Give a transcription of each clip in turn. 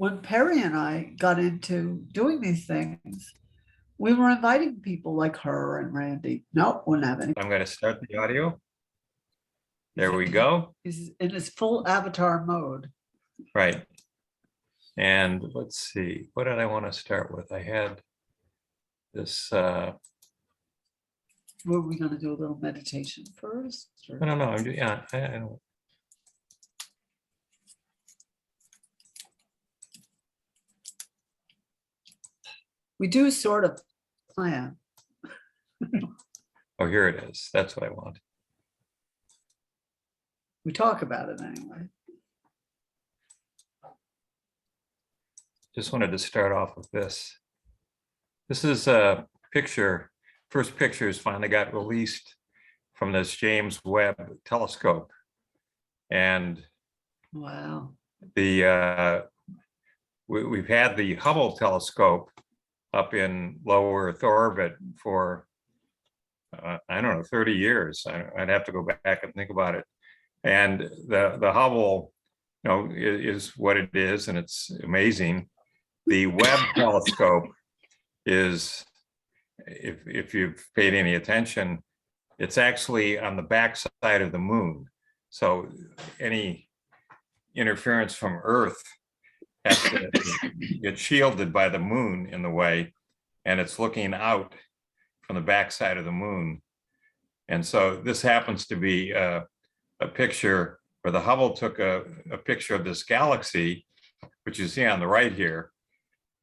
when Perry and I got into doing these things, we were inviting people like her and Randy. Nope, wouldn't have any. I'm going to start the audio. There we go. He's in his full avatar mode. Right. And let's see, what did I want to start with? I had this, Were we going to do a little meditation first? I don't know. I don't. We do sort of plan. Oh, here it is. That's what I want. We talk about it anyway. Just wanted to start off with this. This is a picture. First pictures finally got released from this James Webb telescope. And wow, we've had the Hubble telescope up in low Earth orbit for I don't know, 30 years. I'd have to go back and think about it. And the Hubble, is what it is, and it's amazing. The Webb telescope is, if you've paid any attention, it's actually on the back side of the moon. So any interference from Earth has to get shielded by the moon in the way, and it's looking out from the back side of the moon. And so this happens to be a picture where the Hubble took a picture of this galaxy, which you see on the right here,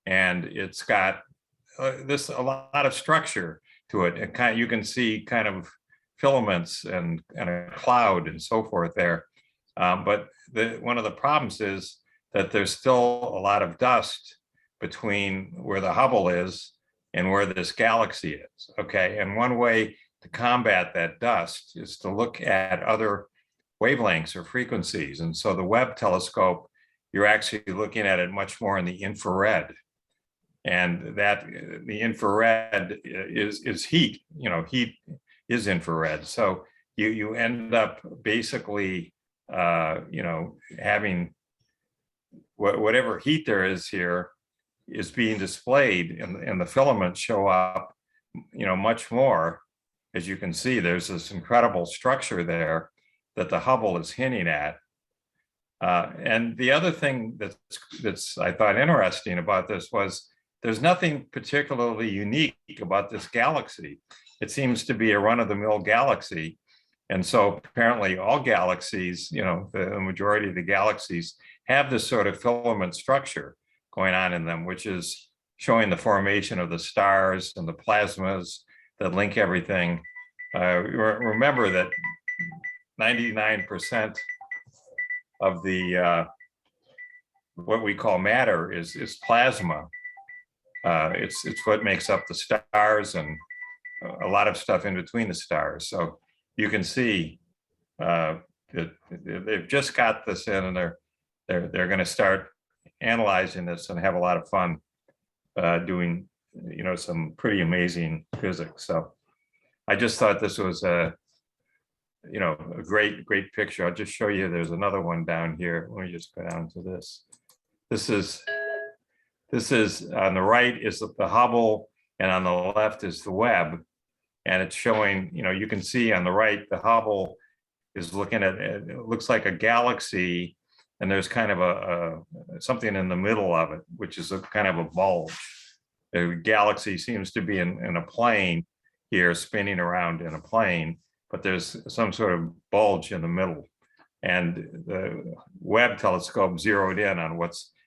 and it's got a lot of structure to it. You can see kind of filaments and a cloud and so forth there. But one of the problems is that there's still a lot of dust between where the Hubble is and where this galaxy is, okay? And one way to combat that dust is to look at other wavelengths or frequencies. And so the Webb telescope, you're actually looking at it much more in the infrared. And that the infrared is heat, heat is infrared. So you end up basically, having whatever heat there is here is being displayed, and the filaments show up, much more. As you can see, there's this incredible structure there that the Hubble is hinting at. And the other thing that's I thought interesting about this was there's nothing particularly unique about this galaxy. It seems to be a run-of-the-mill galaxy. And so apparently all galaxies, the majority of the galaxies have this sort of filament structure going on in them, which is showing the formation of the stars and the plasmas that link everything. Remember that 99% of the what we call matter is plasma. It's what makes up the stars and a lot of stuff in between the stars. So you can see that they've just got this in, and they're going to start analyzing this and have a lot of fun doing some pretty amazing physics. So I just thought this was a great picture. I'll just show you. There's another one down here. Let me just go down to this. This is on the right is the Hubble, and on the left is the Webb. And it's showing, you can see on the right, the Hubble is looking at, it looks like a galaxy, and there's kind of something in the middle of it, which is a kind of a bulge. The galaxy seems to be in a plane here, spinning around in a plane, but there's some sort of bulge in the middle. And the Webb telescope zeroed in on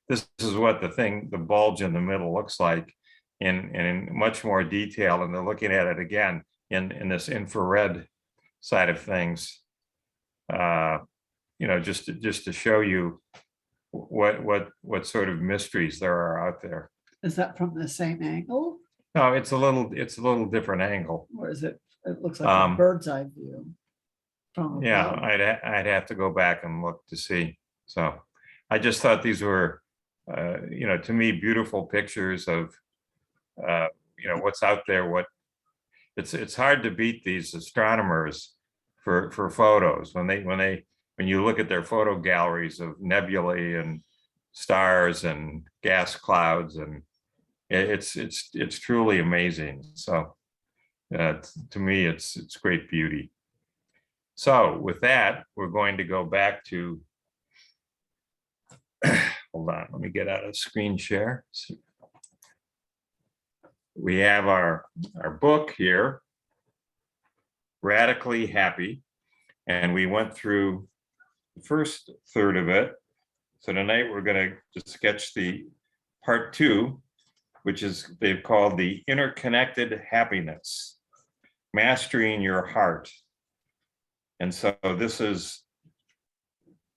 this is what the bulge in the middle looks like in much more detail. And they're looking at it again in this infrared side of things, just to show you what sort of mysteries there are out there. Is that from the same angle? No, it's a little different angle. Or is it? It looks like a bird's eye view. Yeah, I'd have to go back and look to see. So I just thought these were, to me, beautiful pictures of, what's out there. It's hard to beat these astronomers for photos when you look at their photo galleries of nebulae and stars and gas clouds, and it's truly amazing. So to me, it's great beauty. So with that, we're going to go back to, hold on, let me get out of screen share. We have our book here, Radically Happy, and we went through the first third of it. So tonight we're going to just sketch the part 2, which is they've called the Interconnected Happiness, Mastering Your Heart. And so this is,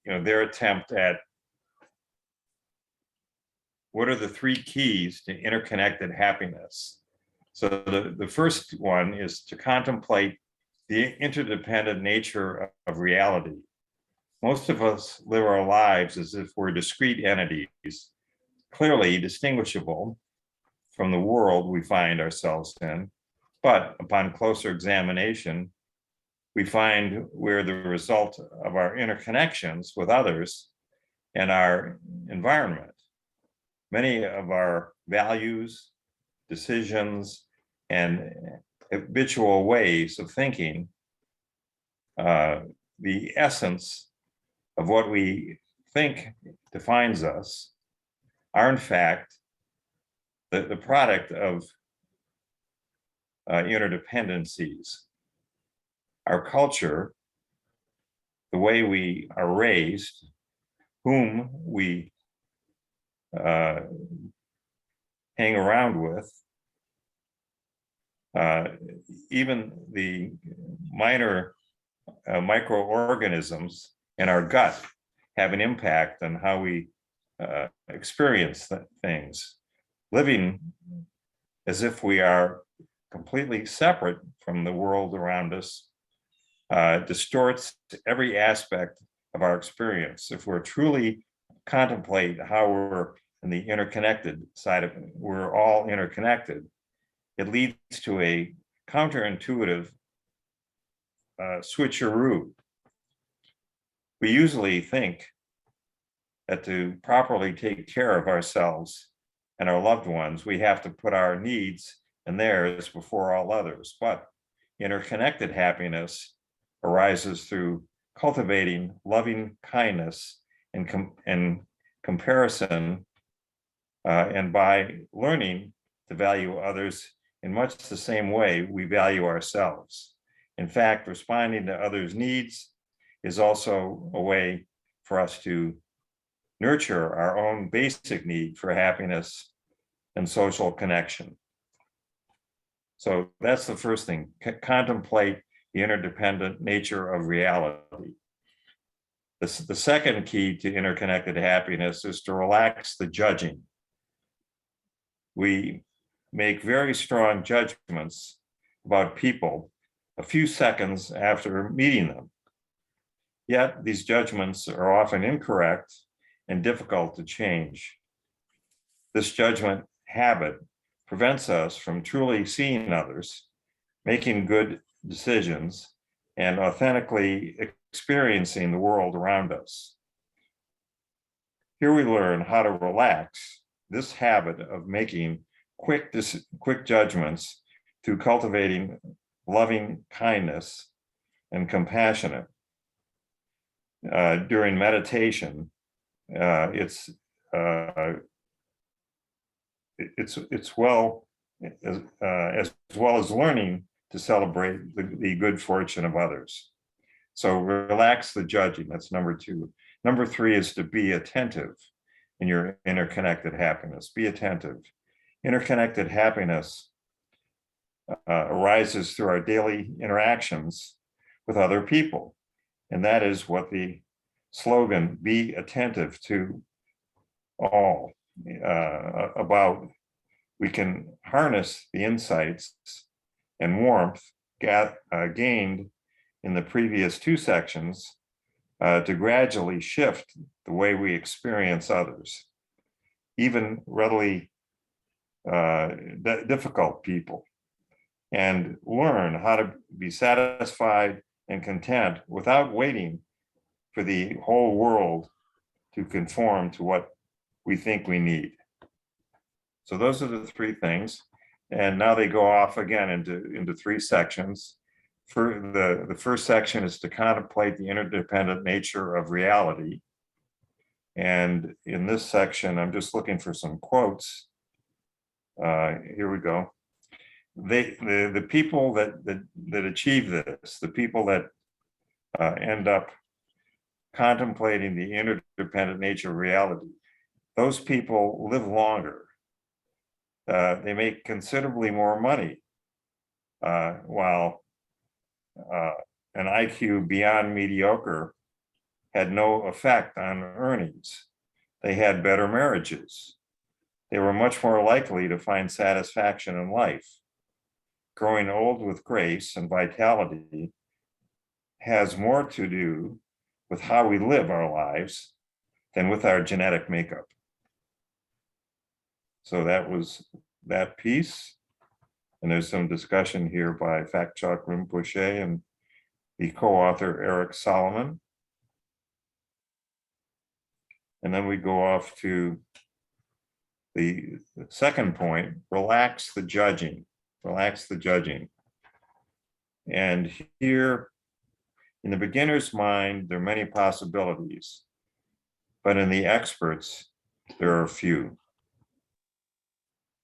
their attempt at what are the 3 keys to interconnected happiness. So the first one is to contemplate the interdependent nature of reality. Most of us live our lives as if we're discrete entities, clearly distinguishable from the world we find ourselves in. But upon closer examination, we find we're the result of our interconnections with others and our environment. Many of our values, decisions, and habitual ways of thinking, the essence of what we think defines us, are in fact the product of interdependencies. Our culture, the way we are raised, whom we hang around with, even the minor microorganisms in our gut have an impact on how we experience things. Living as if we are completely separate from the world around us distorts every aspect of our experience. If we're truly contemplate how we're in the interconnected side of it, we're all interconnected, it leads to a counterintuitive switcheroo. We usually think that to properly take care of ourselves and our loved ones, we have to put our needs and theirs before all others. But interconnected happiness arises through cultivating loving kindness and comparison, and by learning to value others in much the same way we value ourselves. In fact, responding to others' needs is also a way for us to nurture our own basic need for happiness and social connection. So that's the first thing, contemplate the interdependent nature of reality. The second key to interconnected happiness is to relax the judging. We make very strong judgments about people a few seconds after meeting them. Yet these judgments are often incorrect and difficult to change. This judgment habit prevents us from truly seeing others, making good decisions, and authentically experiencing the world around us. Here we learn how to relax this habit of making quick judgments through cultivating loving kindness and compassion. During meditation, it's well as learning to celebrate the good fortune of others. So relax the judging, that's number 2. Number 3 is to be attentive in your interconnected happiness. Be attentive. Interconnected happiness arises through our daily interactions with other people. And that is what the slogan, be attentive to all, about. We can harness the insights and warmth gained in the previous 2 sections to gradually shift the way we experience others, even readily difficult people, and learn how to be satisfied and content without waiting for the whole world to conform to what we think we need. So those are the three things. And now they go off again into three sections. For the first section is to contemplate the interdependent nature of reality. And in this section, I'm just looking for some quotes. Here we go. The people that achieve this, the people that end up contemplating the interdependent nature of reality, those people live longer. They make considerably more money, while an IQ beyond mediocre had no effect on earnings. They had better marriages. They were much more likely to find satisfaction in life. Growing old with grace and vitality has more to do with how we live our lives than with our genetic makeup. So that was that piece. And there's some discussion here by Phakchok Rinpoche and the co-author Eric Solomon. And then we go off to the second point, relax the judging, relax the judging. And here, in the beginner's mind, there are many possibilities, but in the experts, there are few.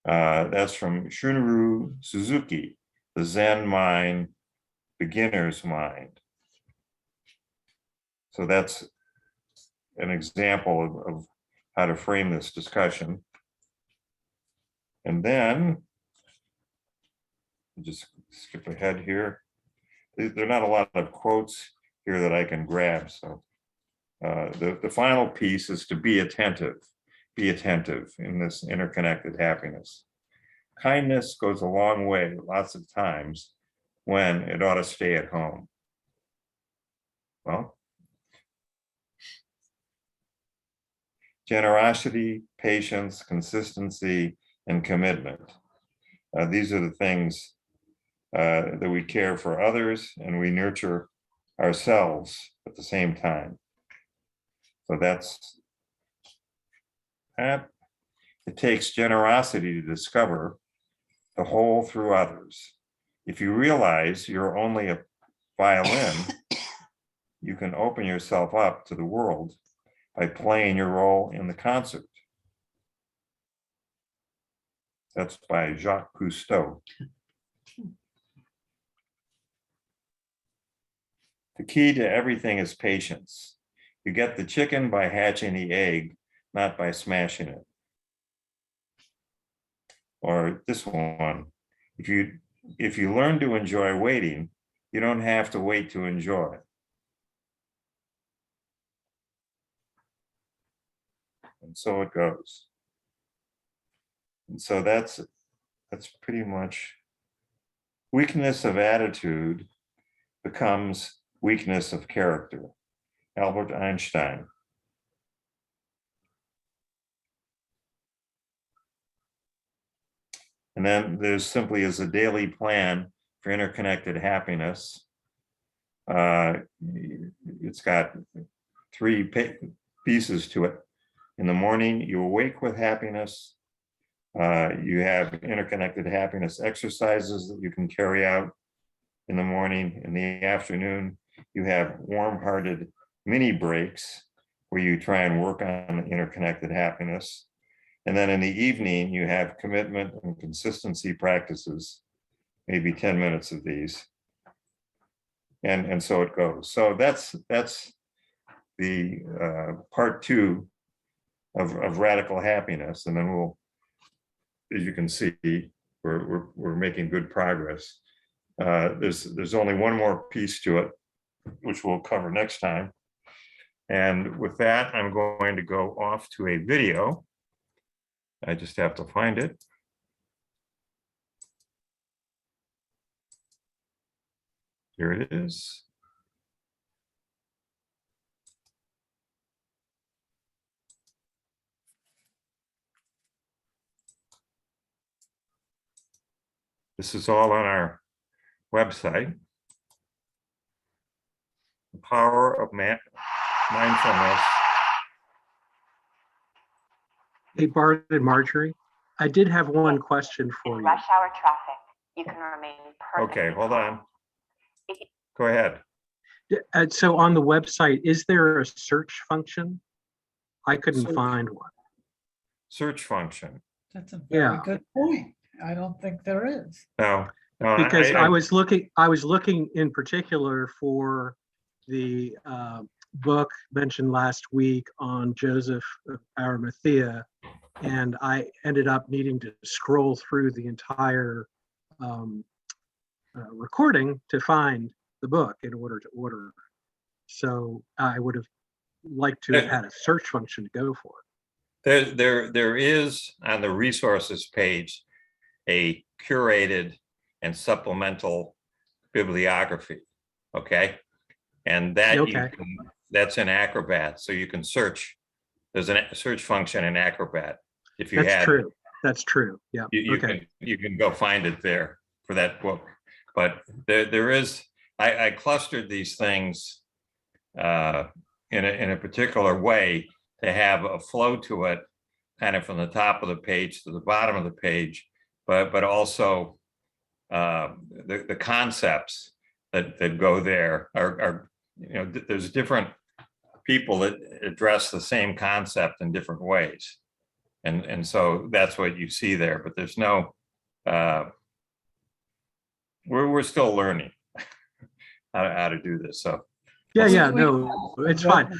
That's from Shunryu Suzuki, The Zen Mind, Beginner's Mind. So that's an example of how to frame this discussion. And then, just skip ahead here. There are not a lot of quotes here that I can grab. So the final piece is to be attentive in this interconnected happiness. Kindness goes a long way, lots of times, when it ought to stay at home. Well, generosity, patience, consistency, and commitment. These are the things that we care for others and we nurture ourselves at the same time. So that's that. It takes generosity to discover the whole through others. If you realize you're only a violin, you can open yourself up to the world by playing your role in the concert. That's by Jacques Cousteau. The key to everything is patience. You get the chicken by hatching the egg, not by smashing it. Or this one, if you learn to enjoy waiting, you don't have to wait to enjoy. And so it goes. And so that's pretty much weakness of attitude becomes weakness of character. Albert Einstein. And then there's simply as a daily plan for interconnected happiness. It's got three pieces to it. In the morning, you awake with happiness. You have interconnected happiness exercises that you can carry out in the morning. In the afternoon, you have warm-hearted mini breaks where you try and work on interconnected happiness. And then in the evening, you have commitment and consistency practices, maybe 10 minutes of these. And so it goes. So that's the part two of radical happiness. And then we'll, as you can see, we're making good progress. There's only one more piece to it, which we'll cover next time. And with that, I'm going to go off to a video. I just have to find it. Here it is. This is all on our website. The power of mindfulness Hey, Bart and Marjorie, I did have one question for In you. rush hour traffic, you can remain perfectly Okay, hold calm. on. Go ahead. So on the website, is there a search function? I couldn't Search. find one. Search function. That's a very Yeah. good point. I don't think there is. No, no, Because I was looking in particular for the book mentioned last week on Joseph of Arimathea, and I ended up needing to scroll through the entire recording to find the book in order to order. So I would have liked to have had a search function to go for. there is on the resources page a curated and supplemental bibliography. Okay, and that Okay. that's in Acrobat, so you can search. There's a search function in Acrobat. If you That's had, true. That's true. Yeah. you Okay. can go find it there for that book. But there is, I clustered these things in a particular way to have a flow to it, kind of from the top of the page to the bottom of the page, but also the concepts that go there are there's different people that address the same concept in different ways, and so that's what you see there. But there's no we're still learning how to do this. So Yeah. We- No, it's fine.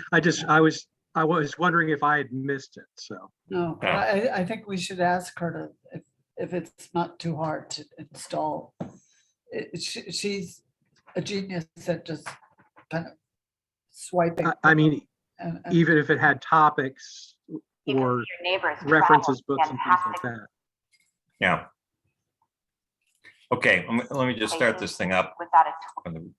I was wondering if I had missed it. So No, Yeah. I think we should ask her to, if it's not too hard to install. She's a genius at just kind of swiping. I mean, and- even if it had topics You can or see your neighbors references, travel books, and things like fantastic that. yeah. Okay, let me just start this thing up. without a twin.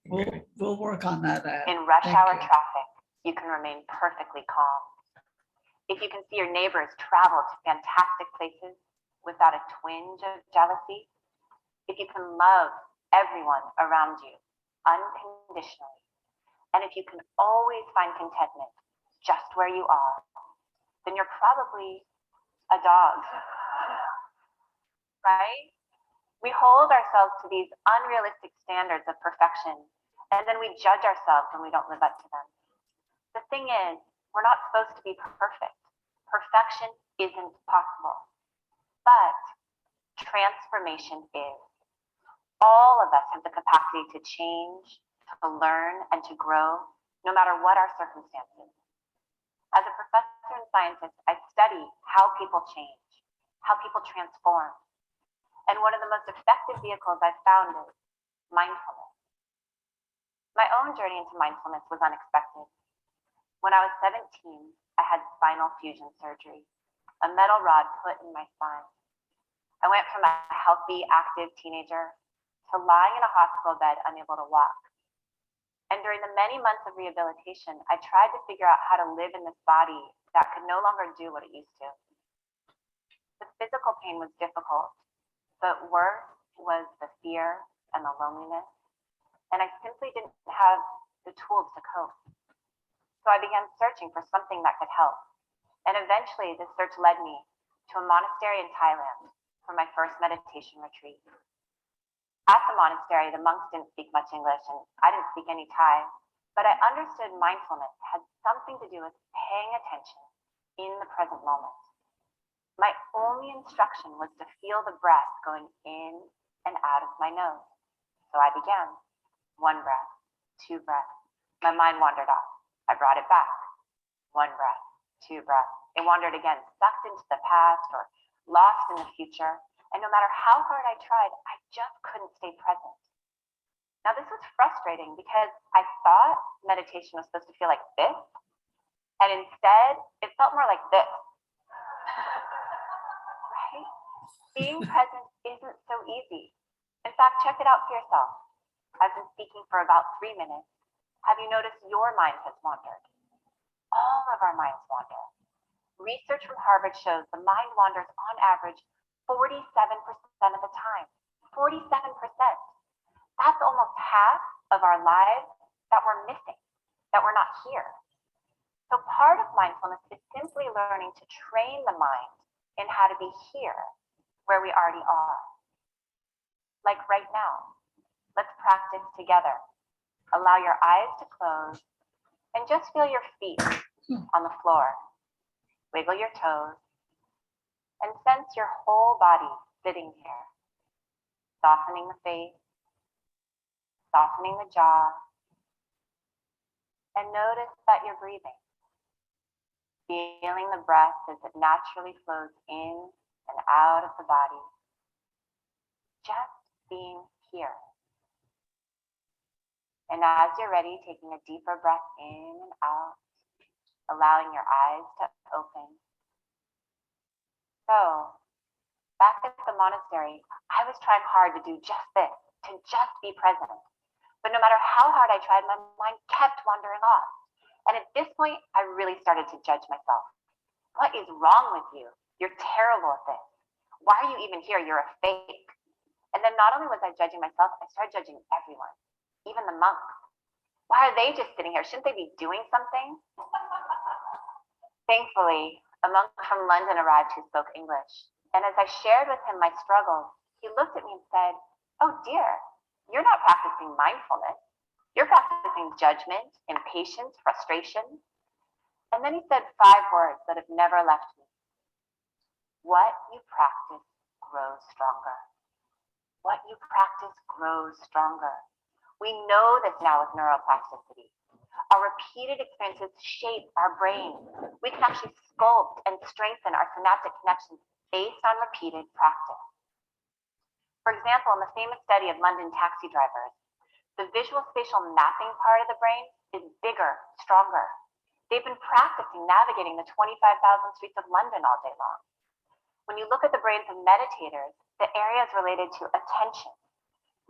We'll work on that. In rush Thank hour you. traffic, you can remain perfectly calm. If you can see your neighbors travel to fantastic places without a twinge of jealousy, if you can love everyone around you unconditionally, and if you can always find contentment just where you are, then you're probably a dog, right? We hold ourselves to these unrealistic standards of perfection, and then we judge ourselves when we don't live up to them. The thing is, we're not supposed to be perfect. Perfection isn't possible, but transformation is. All of us have the capacity to change, to learn, and to grow, no matter what our circumstances. As a professor and scientist, I study how people change, how people transform. And one of the most effective vehicles I've found is mindfulness. My own journey into mindfulness was unexpected. When I was 17, I had spinal fusion surgery, a metal rod put in my spine. I went from a healthy, active teenager to lying in a hospital bed, unable to walk. And during the many months of rehabilitation, I tried to figure out how to live in this body that could no longer do what it used to. The physical pain was difficult, but worse was the fear and the loneliness. And I simply didn't have the tools to cope. So I began searching for something that could help. And eventually this search led me to a monastery in Thailand for my first meditation retreat. At the monastery, the monks didn't speak much English and I didn't speak any Thai, but I understood mindfulness had something to do with paying attention in the present moment. My only instruction was to feel the breath going in and out of my nose. So I began. 1 breath, 2 breaths. My mind wandered off. I brought it back. 1 breath, 2 breaths. It wandered again, sucked into the past or lost in the future. And no matter how hard I tried, I just couldn't stay present. Now, this was frustrating because I thought meditation was supposed to feel like this. And instead, it felt more like this. Right? Being present isn't so easy. In fact, check it out for yourself. I've been speaking for about 3 minutes. Have you noticed your mind has wandered? All of our minds wander. Research from Harvard shows the mind wanders on average 47% of the time. 47%. That's almost half of our lives that we're missing, that we're not here. So part of mindfulness is simply learning to train the mind in how to be here where we already are. Like right now, let's practice together. Allow your eyes to close and just feel your feet on the floor. Wiggle your toes and sense your whole body sitting here. Softening the face, softening the jaw, and notice that you're breathing. Feeling the breath as it naturally flows in and out of the body. Just being here. And as you're ready, taking a deeper breath in and out, allowing your eyes to open. So, back at the monastery, I was trying hard to do just this, to just be present. But no matter how hard I tried, my mind kept wandering off. And at this point, I really started to judge myself. What is wrong with you? You're terrible at this. Why are you even here? You're a fake. And then not only was I judging myself, I started judging everyone, even the monks. Why are they just sitting here? Shouldn't they be doing something? Thankfully, a monk from London arrived who spoke English. And as I shared with him my struggles, he looked at me and said, "Oh dear, you're not practicing mindfulness. You're practicing judgment, impatience, frustration." And then he said 5 words that have never left me. What you practice grows stronger. What you practice grows stronger. We know this now with neuroplasticity. Our repeated experiences shape our brain. We can actually sculpt and strengthen our synaptic connections based on repeated practice. For example, in the famous study of London taxi drivers, the visual spatial mapping part of the brain is bigger, stronger. They've been practicing navigating the 25,000 streets of London all day long. When you look at the brains of meditators, the areas related to attention,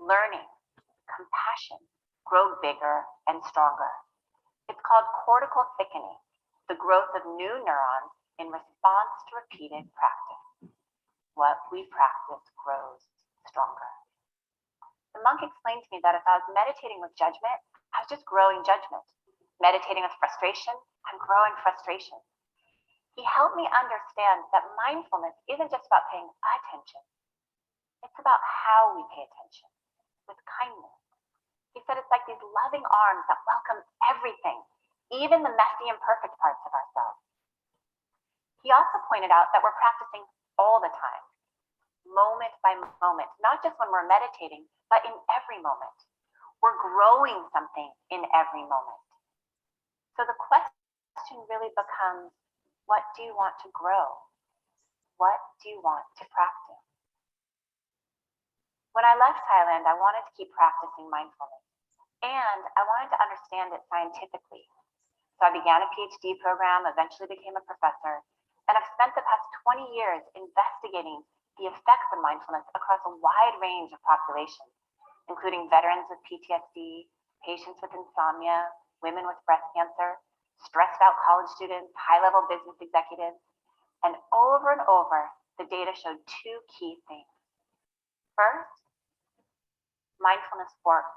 learning, compassion grow bigger and stronger. It's called cortical thickening, the growth of new neurons in response to repeated practice. What we practice grows stronger. The monk explained to me that if I was meditating with judgment, I was just growing judgment. Meditating with frustration, I'm growing frustration. He helped me understand that mindfulness isn't just about paying attention. It's about how we pay attention, with kindness. He said it's like these loving arms that welcome everything, even the messy, imperfect parts of ourselves. He also pointed out that we're practicing all the time, moment by moment, not just when we're meditating, but in every moment. We're growing something in every moment. So the question really becomes, what do you want to grow? What do you want to practice? When I left Thailand, I wanted to keep practicing mindfulness, and I wanted to understand it scientifically. So I began a PhD program, eventually became a professor, and I've spent the past 20 years investigating the effects of mindfulness across a wide range of populations, including veterans with PTSD, patients with insomnia, women with breast cancer, stressed out college students, high-level business executives. And over, the data showed 2 key things. First, mindfulness works.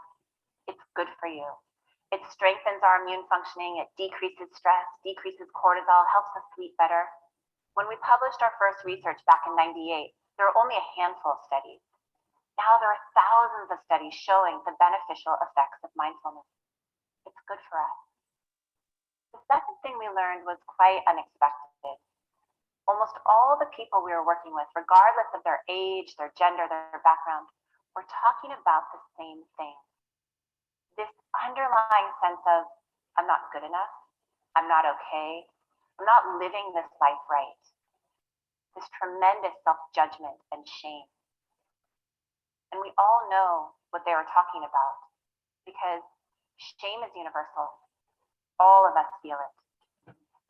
It's good for you. It strengthens our immune functioning. It decreases stress, decreases cortisol, helps us sleep better. When we published our first research back in '98, there were only a handful of studies. Now there are thousands of studies showing the beneficial effects of mindfulness. It's good for us. The second thing we learned was quite unexpected. Almost all the people we were working with, regardless of their age, their gender, their background, were talking about the same thing. This underlying sense of, I'm not good enough, I'm not okay, I'm not living this life right. This tremendous self-judgment and shame. And we all know what they were talking about, because shame is universal. All of us feel it.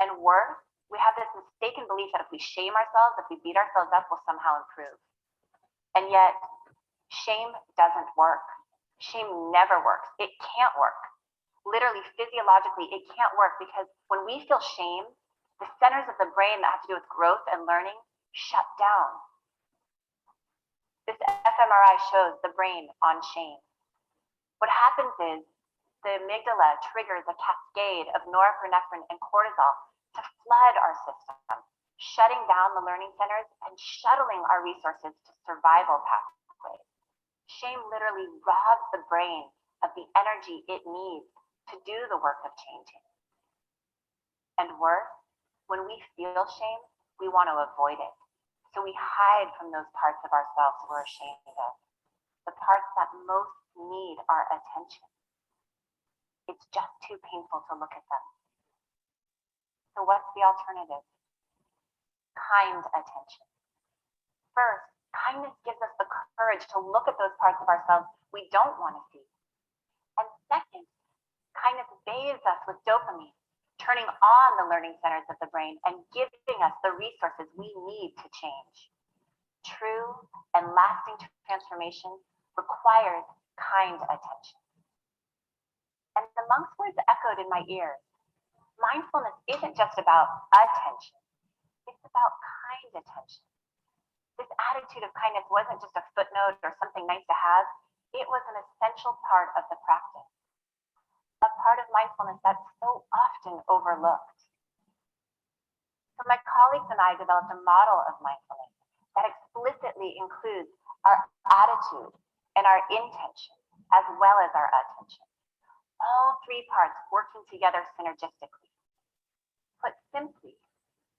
And worse, we have this mistaken belief that if we shame ourselves, if we beat ourselves up, we'll somehow improve. And yet, shame doesn't work. Shame never works. It can't work. Literally, physiologically, it can't work, because when we feel shame, the centers of the brain that have to do with growth and learning shut down. This fMRI shows the brain on shame. What happens is the amygdala triggers a cascade of norepinephrine and cortisol to flood our system, shutting down the learning centers and shuttling our resources to survival pathways. Shame literally robs the brain of the energy it needs to do the work of changing. And worse, when we feel shame, we want to avoid it. So we hide from those parts of ourselves we're ashamed of, the parts that most need our attention. It's just too painful to look at them. So what's the alternative? Kind attention. First, kindness gives us the courage to look at those parts of ourselves we don't want to see. And second, kindness bathes us with dopamine, turning on the learning centers of the brain and giving us the resources we need to change. True and lasting transformation requires kind attention. And the monk's words echoed in my ears. Mindfulness isn't just about attention. It's about kind attention. This attitude of kindness wasn't just a footnote or something nice to have. It was an essential part of the practice, a part of mindfulness that's so often overlooked. So my colleagues and I developed a model of mindfulness that explicitly includes our attitude and our intention, as well as our attention. All three parts working together synergistically. Put simply,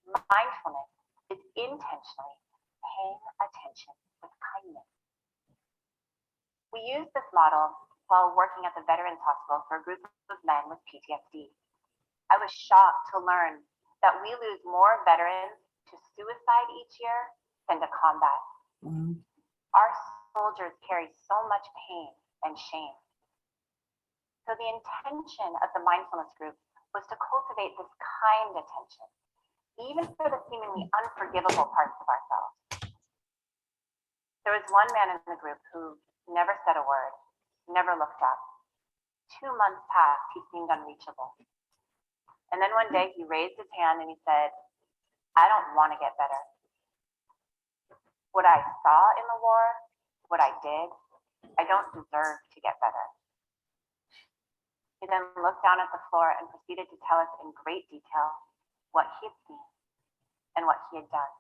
mindfulness is intentionally paying attention with kindness. We used this model while working at the Veterans Hospital for a group of men with PTSD. I was shocked to learn that we lose more veterans to suicide each year than to combat. Mhm. Our soldiers carry so much pain and shame. So the intention of the mindfulness group was to cultivate this kind attention, even for the seemingly unforgivable parts of ourselves. There was one man in the group who never said a word, never looked up. 2 months passed, he seemed unreachable. And then one day he raised his hand and he said, I don't want to get better. What I saw in the war, what I did, I don't deserve to get better. He then looked down at the floor and proceeded to tell us in great detail what he had seen and what he had done.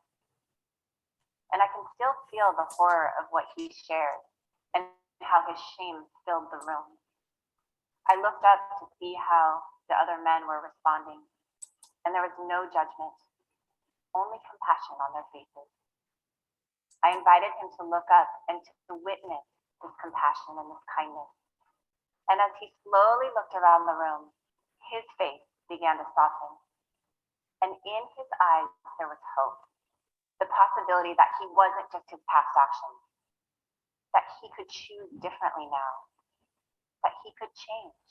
And I can still feel the horror of what he shared and how his shame filled the room. I looked up to see how the other men were responding, and there was no judgment, only compassion on their faces. I invited him to look up and to witness this compassion and this kindness. And as he slowly looked around the room, his face began to soften. And in his eyes, there was hope. The possibility that he wasn't just his past actions, that he could choose differently now, that he could change.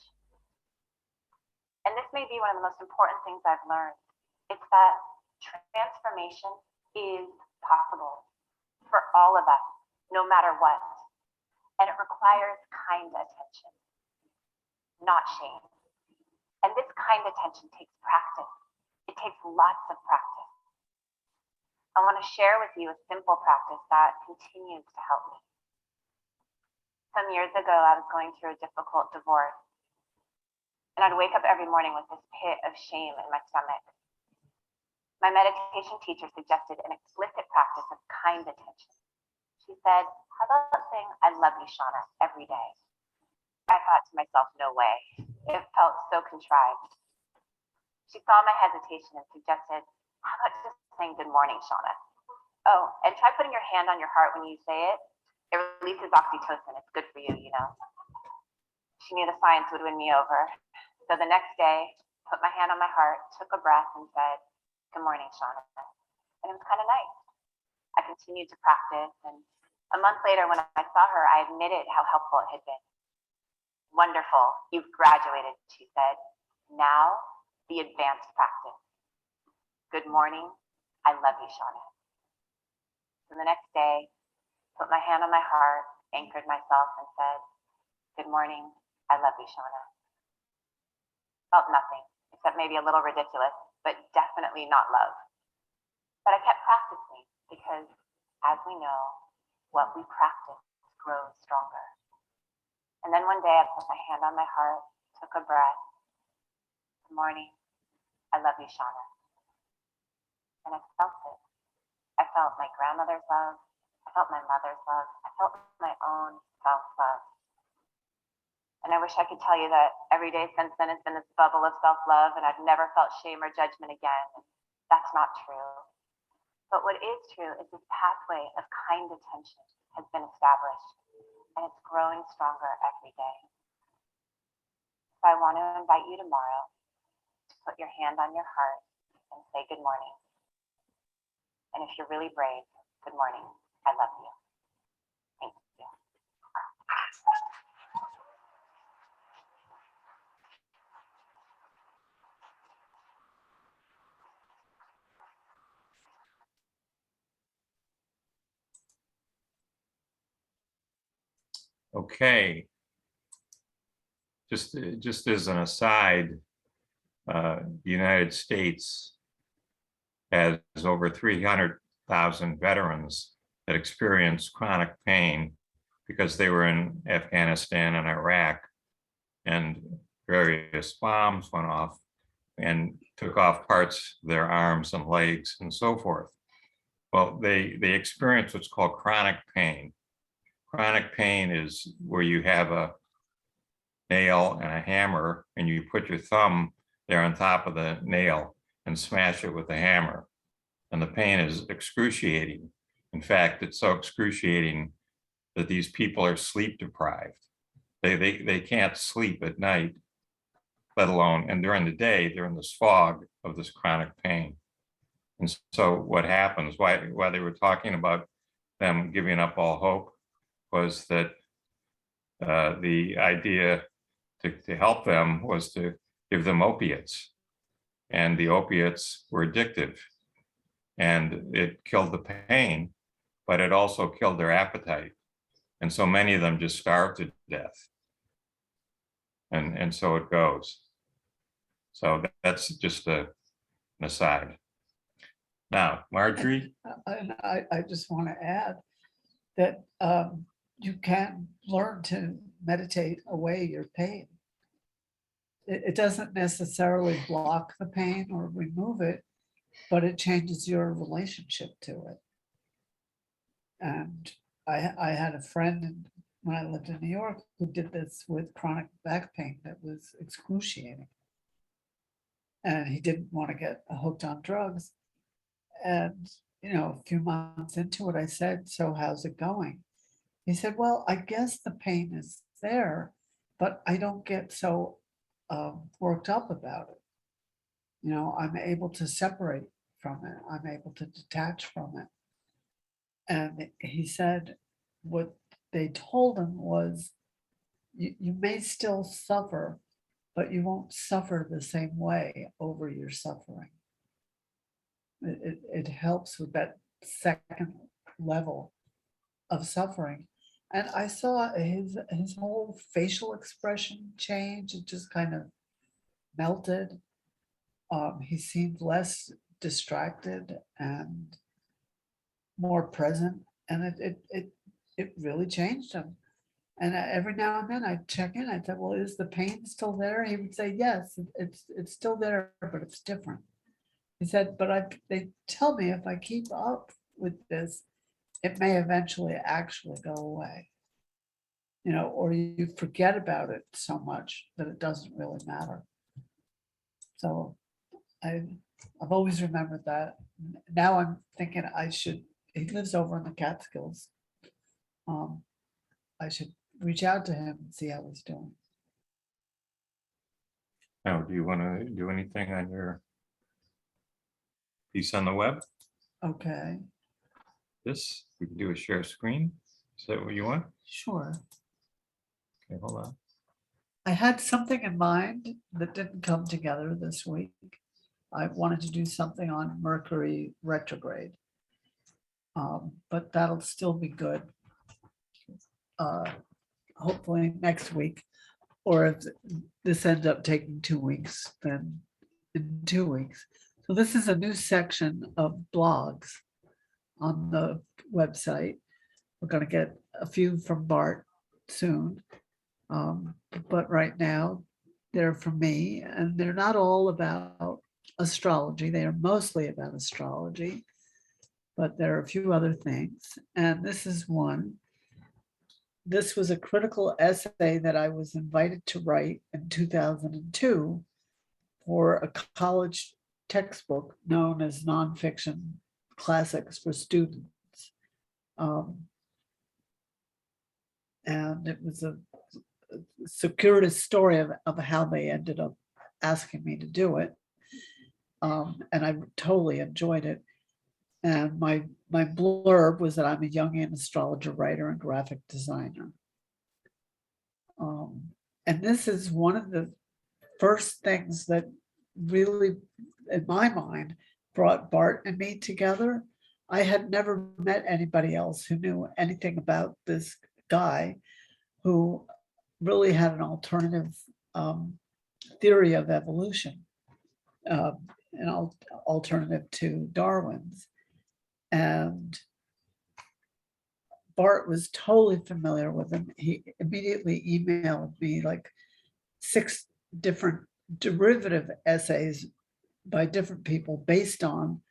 And this may be one of the most important things I've learned. It's that transformation is possible for all of us, no matter what. And it requires kind attention, not shame. And this kind attention takes practice. It takes lots of practice. I want to share with you a simple practice that continues to help me. Some years ago, I was going through a difficult divorce, and I'd wake up every morning with this pit of shame in my stomach. My meditation teacher suggested an explicit practice of kind attention. She said, how about saying, I love you, Shauna, every day? I thought to myself, no way. It felt so contrived. She saw my hesitation and suggested, how about just saying good morning, Shauna? Oh, and try putting your hand on your heart when you say it. It releases oxytocin. It's good for you, you know. She knew the science would win me over. So the next day, put my hand on my heart, took a breath and said, good morning, Shauna. And it was kind of nice. I continued to practice, and a month later when I saw her, I admitted how helpful it had been. Wonderful, you've graduated, she said. Now, the advanced practice. Good morning, I love you, Shauna. So the next day, put my hand on my heart, anchored myself and said, good morning, I love you, Shauna. Felt nothing, except maybe a little ridiculous, but definitely not love. But I kept practicing because, as we know, what we practice grows stronger. And then one day I put my hand on my heart, took a breath. Good morning, I love you, Shauna. And I felt it. felt my grandmother's love. I felt my mother's love. I felt my own self-love. And I wish I could tell you that every day since then has been this bubble of self-love and I've never felt shame or judgment again. That's not true. But what is true is this pathway of kind attention has been established and it's growing stronger every day. So I want to invite you tomorrow to put your hand on your heart and say good morning. And if you're really brave, good morning. I love you. Thank you. Okay. Just as an aside, the United States has over 300,000 veterans that experience chronic pain because they were in Afghanistan and Iraq, and various bombs went off and took off parts of their arms and legs and so forth. Well, they experience what's called chronic pain. Chronic pain is where you have a nail and a hammer and you put your thumb there on top of the nail and smash it with the hammer. And the pain is excruciating. In fact, it's so excruciating that these people are sleep deprived. They can't sleep at night, let alone, and during the day, they're in this fog of this chronic pain. And so what happens, why they were talking about them giving up all hope, was that the idea to help them was to give them opiates. And the opiates were addictive. And it killed the pain, but it also killed their appetite. And so many of them just starved to death. And so it goes. So that's just an aside. Now, Marjorie? And I just want to add that you can learn to meditate away your pain. It doesn't necessarily block the pain or remove it, but it changes your relationship to it. And I had a friend when I lived in New York who did this with chronic back pain that was excruciating. And he didn't want to get hooked on drugs. And, a few months into it, I said, "So how's it going?" He said, "Well, I guess the pain is there, but I don't get so worked up about it. I'm able to separate from it. I'm able to detach from it." And he said what they told him was, you may still suffer, but you won't suffer the same way over your suffering. It helps with that second level of suffering. And I saw his whole facial expression change. It just kind of melted. He seemed less distracted and more present, and it really changed him. And every now and then I'd check in. I'd say, "Well, is the pain still there?" He would say, "Yes, it's still there, but it's different." He said, "But they tell me if I keep up with this, it may eventually actually go away. Or you forget about it so much that it doesn't really matter." So I've always remembered that. Now I'm thinking he lives over in the Catskills. I should reach out to him and see how he's doing. Now, do you want to do anything on your piece on the web? Okay, This, we can do a share screen. Is that what you want? sure. Okay, hold on. I had something in mind that didn't come together this week. I wanted to do something on Mercury retrograde. But that'll still be good. Hopefully next week, or if this ends up taking 2 weeks, then in 2 weeks. So this is a new section of blogs on the website. We're going to get a few from Bart soon. But right now they're from me, and they're not all about astrology. They are mostly about astrology, but there are a few other things. And this is one. This was a critical essay that I was invited to write in 2002 for a college textbook known as Nonfiction Classics for Students. And it was a circuitous story of how they ended up asking me to do it. And I totally enjoyed it. And my blurb was that I'm a Jungian astrologer, writer, and graphic designer. And this is one of the first things that really, in my mind, brought Bart and me together. I had never met anybody else who knew anything about this guy who really had an alternative theory of evolution, an alternative to Darwin's. And Bart was totally familiar with him. He immediately emailed me like 6 different derivative essays by different people based on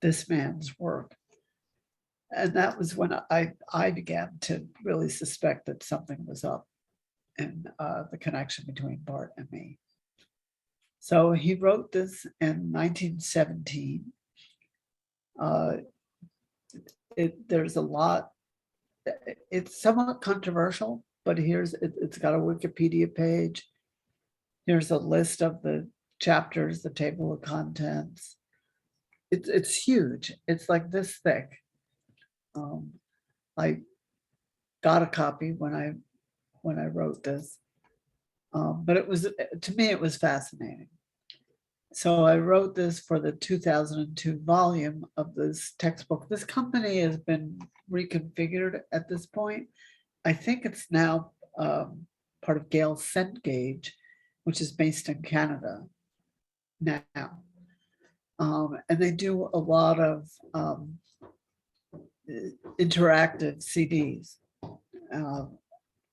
this man's work. And that was when I began to really suspect that something was up in the connection between Bart and me. So he wrote this in 1917. There's a lot, it's somewhat controversial, but it's got a Wikipedia page. Here's a list of the chapters, the table of contents. It's huge. It's like this thick. I got a copy when I wrote this, but to me it was fascinating. So I wrote this for the 2002 volume of this textbook. This company has been reconfigured at this point. I think it's now part of Gale Cengage, which is based in Canada now. And they do a lot of interactive CDs.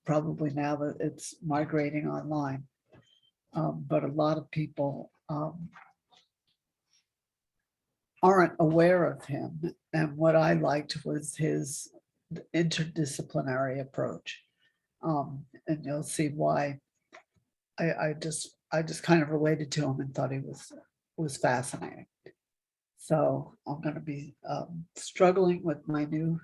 Probably now that it's migrating online. But a lot of people aren't aware of him. And what I liked was his interdisciplinary approach. And you'll see why I just kind of related to him and thought he was fascinating. So I'm going to be struggling with my new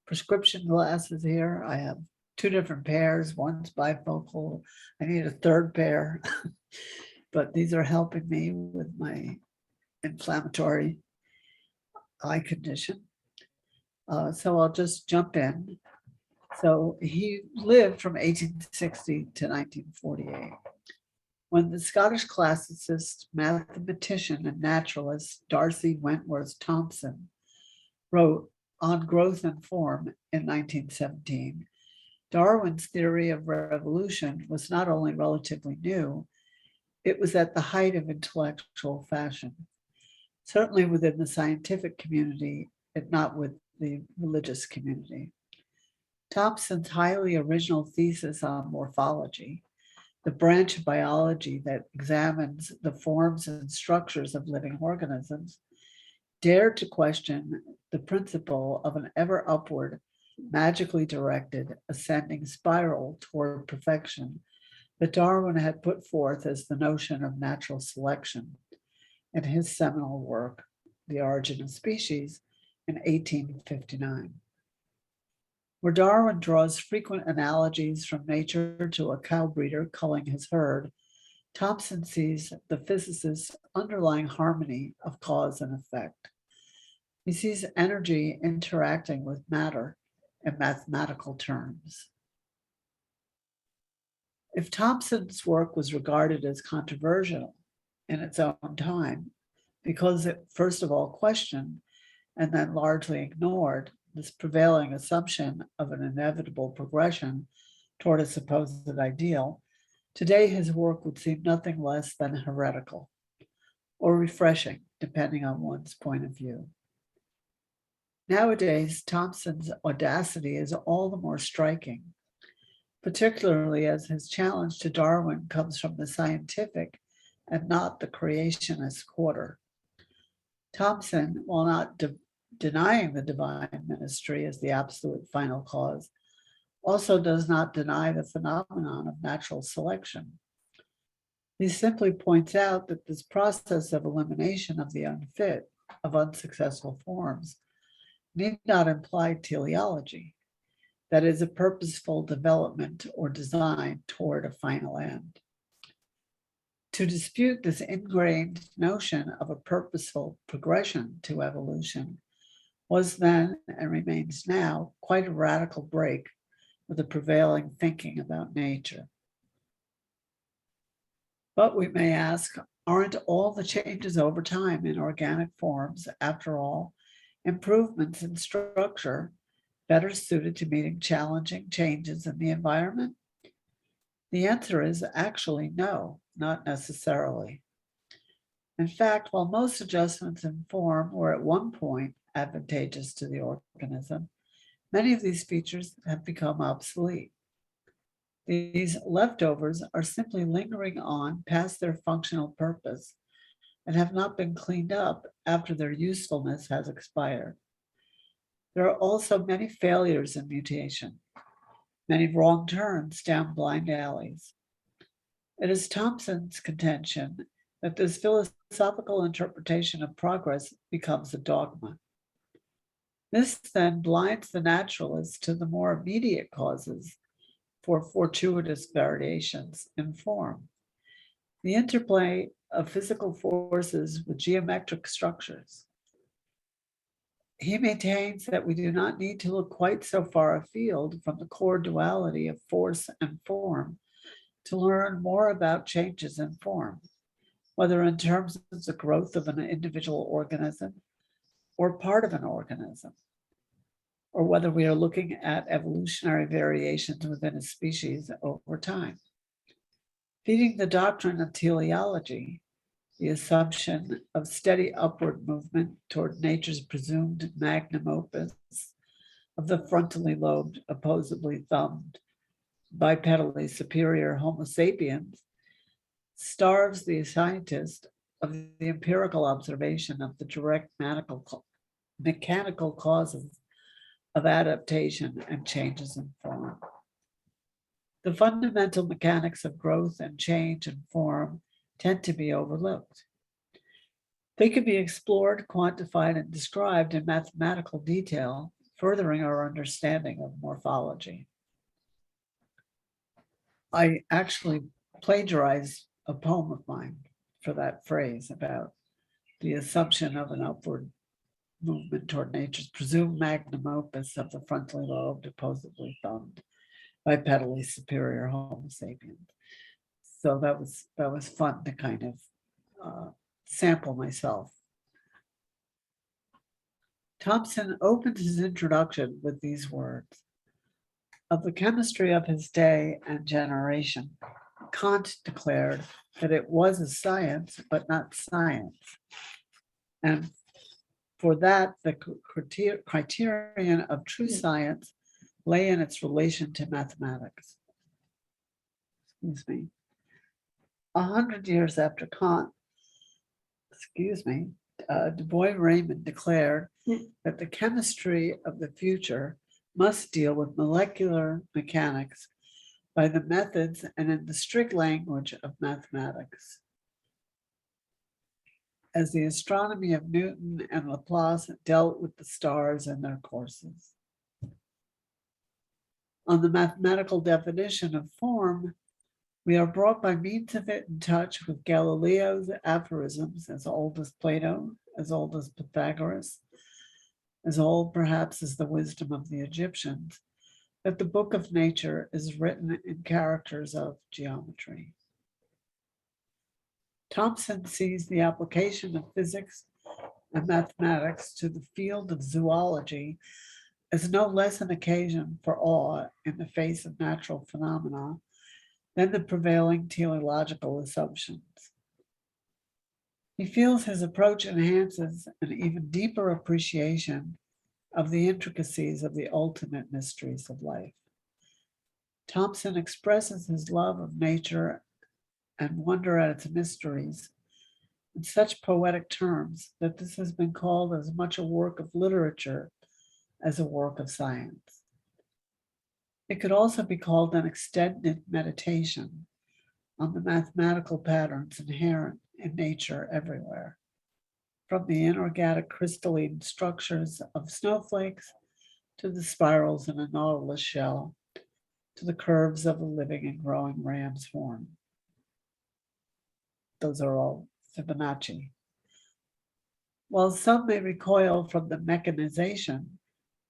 prescription glasses here. I have 2 different pairs. One's bifocal. I need a 3rd pair, but these are helping me with my inflammatory eye condition. So I'll just jump in. So he lived from 1860 to 1948. When the Scottish classicist, mathematician, and naturalist Darcy Wentworth Thompson wrote On Growth and Form in 1917, Darwin's theory of revolution was not only relatively new, it was at the height of intellectual fashion, certainly within the scientific community, if not with the religious community. Thompson's highly original thesis on morphology, the branch of biology that examines the forms and structures of living organisms, dared to question the principle of an ever upward, magically directed, ascending spiral toward perfection that Darwin had put forth as the notion of natural selection in his seminal work, The Origin of Species, in 1859. Where Darwin draws frequent analogies from nature to a cow breeder culling his herd, Thompson sees the physicist's underlying harmony of cause and effect. He sees energy interacting with matter in mathematical terms. If Thompson's work was regarded as controversial in its own time, because it first of all questioned and then largely ignored this prevailing assumption of an inevitable progression toward a supposed ideal, today his work would seem nothing less than heretical or refreshing, depending on one's point of view. Nowadays, Thompson's audacity is all the more striking, particularly as his challenge to Darwin comes from the scientific and not the creationist quarter. Thompson, while not denying the divine ministry as the absolute final cause, also does not deny the phenomenon of natural selection. He simply points out that this process of elimination of the unfit, of unsuccessful forms, need not imply teleology, that is, a purposeful development or design toward a final end. To dispute this ingrained notion of a purposeful progression to evolution was then and remains now quite a radical break with the prevailing thinking about nature. But we may ask, aren't all the changes over time in organic forms, after all, improvements in structure better suited to meeting challenging changes in the environment? The answer is actually no, not necessarily. In fact, while most adjustments in form were at one point advantageous to the organism, many of these features have become obsolete. These leftovers are simply lingering on past their functional purpose and have not been cleaned up after their usefulness has expired. There are also many failures in mutation, many wrong turns down blind alleys. It is Thompson's contention that this philosophical interpretation of progress becomes a dogma. This then blinds the naturalist to the more immediate causes for fortuitous variations in form. The interplay of physical forces with geometric structures. He maintains that we do not need to look quite so far afield from the core duality of force and form to learn more about changes in form, whether in terms of the growth of an individual organism or part of an organism, or whether we are looking at evolutionary variations within a species over time. Feeding the doctrine of teleology, the assumption of steady upward movement toward nature's presumed magnum opus of the frontally lobed, opposably thumbed, bipedally superior Homo sapiens, starves the scientist of the empirical observation of the direct mechanical causes of adaptation and changes in form. The fundamental mechanics of growth and change in form tend to be overlooked. They can be explored, quantified, and described in mathematical detail, furthering our understanding of morphology. I actually plagiarized a poem of mine for that phrase about the assumption of an upward movement toward nature's presumed magnum opus of the frontally lobed, opposably thumbed, bipedally superior Homo sapiens. So that was fun to kind of sample myself. Thompson opened his introduction with these words: of the chemistry of his day and generation, Kant declared that it was a science, but not science. And for that, the criterion of true science lay in its relation to mathematics. Excuse me. 100 years after Kant, Du Bois-Reymond declared that the chemistry of the future must deal with molecular mechanics by the methods and in the strict language of mathematics. As the astronomy of Newton and Laplace dealt with the stars and their courses. On the mathematical definition of form, we are brought by means of it in touch with Galileo's aphorisms as old as Plato, as old as Pythagoras, as old perhaps as the wisdom of the Egyptians, that the book of nature is written in characters of geometry. Thompson sees the application of physics and mathematics to the field of zoology as no less an occasion for awe in the face of natural phenomena than the prevailing teleological assumptions. He feels his approach enhances an even deeper appreciation of the intricacies of the ultimate mysteries of life. Thompson expresses his love of nature and wonder at its mysteries in such poetic terms that this has been called as much a work of literature as a work of science. It could also be called an extended meditation on the mathematical patterns inherent in nature everywhere, from the inorganic crystalline structures of snowflakes to the spirals in a nautilus shell, to the curves of a living and growing ram's horn. Those are all Fibonacci. While some may recoil from the mechanization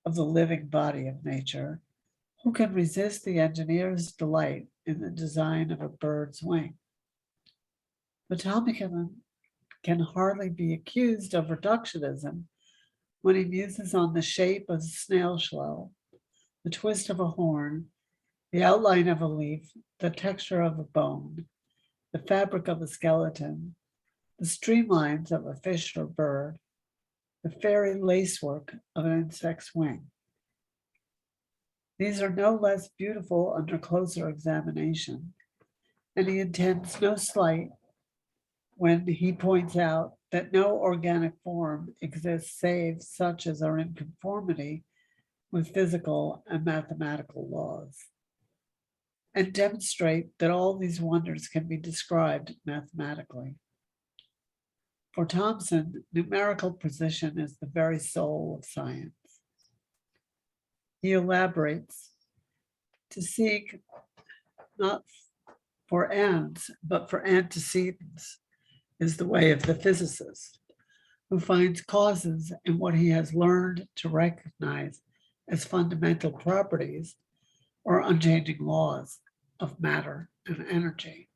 of the living body of nature, who can resist the engineer's delight in the design of a bird's wing? Potemkin can hardly be accused of reductionism when he muses on the shape of a snail shell, the twist of a horn, the outline of a leaf, the texture of a bone, the fabric of a skeleton, the streamlines of a fish or bird, the fairy lacework of an insect's wing. These are no less beautiful under closer examination, and he intends no slight when he points out that no organic form exists save such as are in conformity with physical and mathematical laws, and demonstrate that all these wonders can be described mathematically. For Thomson, numerical precision is the very soul of science. He elaborates, to seek not for ends, but for antecedents is the way of the physicist, who finds causes in what he has learned to recognize as fundamental properties or unchanging laws of matter and energy.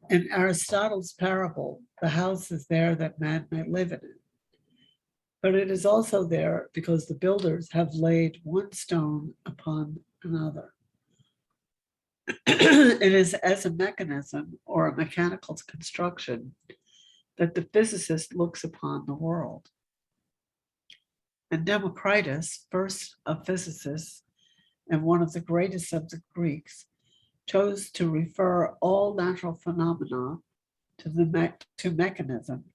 In Aristotle's parable, the house is there that man may live in it. But it is also there because the builders have laid one stone upon another. It is as a mechanism or a mechanical construction that the physicist looks upon the world. And Democritus, first of physicists and one of the greatest of the Greeks, chose to refer all natural phenomena to mechanism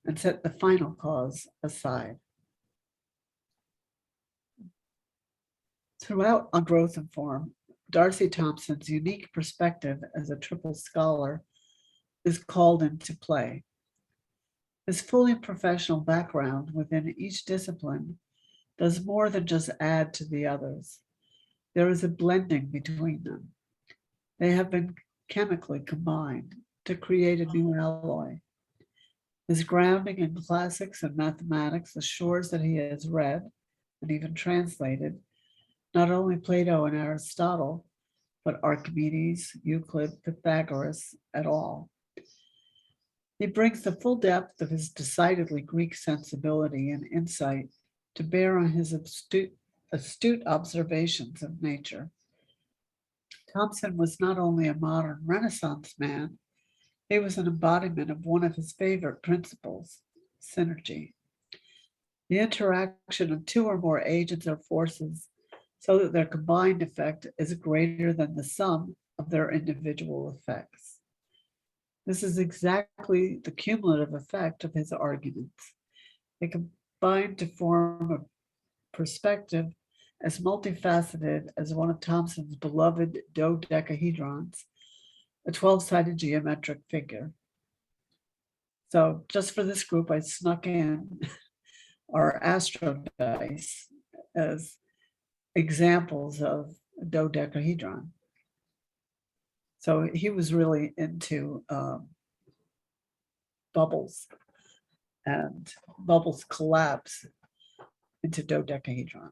and set the final cause aside. Throughout On Growth and Form, Darcy Thompson's unique perspective as a triple scholar is called into play. His fully professional background within each discipline does more than just add to the others. There is a blending between them. They have been chemically combined to create a new alloy. His grounding in classics and mathematics assures that he has read and even translated not only Plato and Aristotle, but Archimedes, Euclid, Pythagoras, et al. He brings the full depth of his decidedly Greek sensibility and insight to bear on his astute observations of nature. Thomson was not only a modern Renaissance man, he was an embodiment of one of his favorite principles, synergy. The interaction of two or more agents or forces so that their combined effect is greater than the sum of their individual effects. This is exactly the cumulative effect of his arguments. They combine to form a perspective as multifaceted as one of Thomson's beloved dodecahedrons, a 12-sided geometric figure. So just for this group, I snuck in our astro dice as examples of dodecahedron. So he was really into bubbles, and bubbles collapse into dodecahedrons.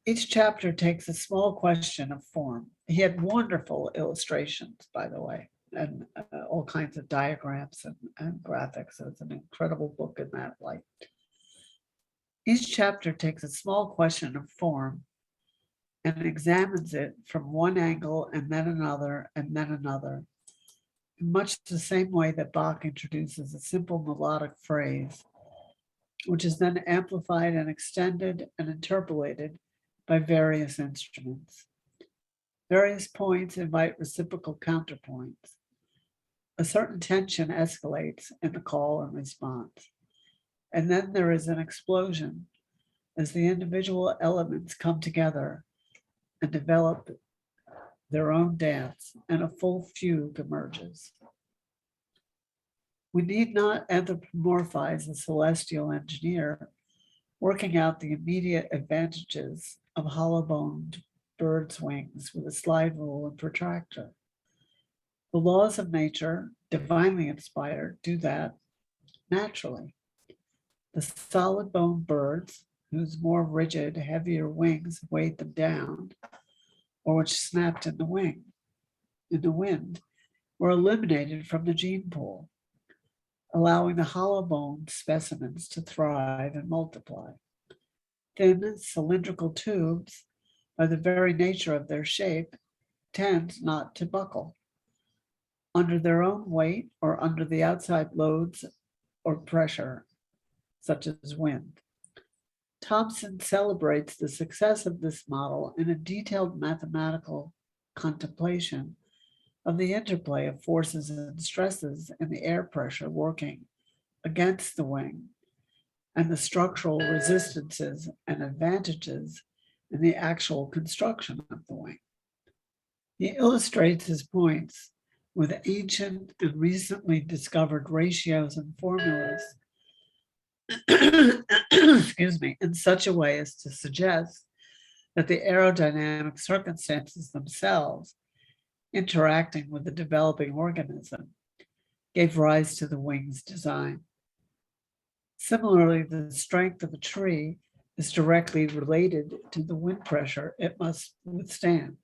Each chapter takes a small question of form. He had wonderful illustrations, by the way, and all kinds of diagrams and graphics. So it's an incredible book in that light. Each chapter takes a small question of form and examines it from one angle and then another and then another, in much the same way that Bach introduces a simple melodic phrase, which is then amplified and extended and interpolated by various instruments. Various points invite reciprocal counterpoints. A certain tension escalates in the call and response. And then there is an explosion as the individual elements come together and develop their own dance, and a full fugue emerges. We need not anthropomorphize the celestial engineer working out the immediate advantages of hollow-boned birds' wings with a slide rule and protractor. The laws of nature, divinely inspired, do that naturally. The solid-boned birds, whose more rigid, heavier wings weighed them down, or which snapped in the wind, were eliminated from the gene pool, allowing the hollow-boned specimens to thrive and multiply. Thin cylindrical tubes, by the very nature of their shape, tend not to buckle under their own weight or under the outside loads or pressure, such as wind. Thomson celebrates the success of this model in a detailed mathematical contemplation of the interplay of forces and stresses in the air pressure working against the wing and the structural resistances and advantages in the actual construction of the wing. He illustrates his points with ancient and recently discovered ratios and formulas excuse me, in such a way as to suggest that the aerodynamic circumstances themselves, interacting with the developing organism, gave rise to the wing's design. Similarly, the strength of a tree is directly related to the wind pressure it must withstand.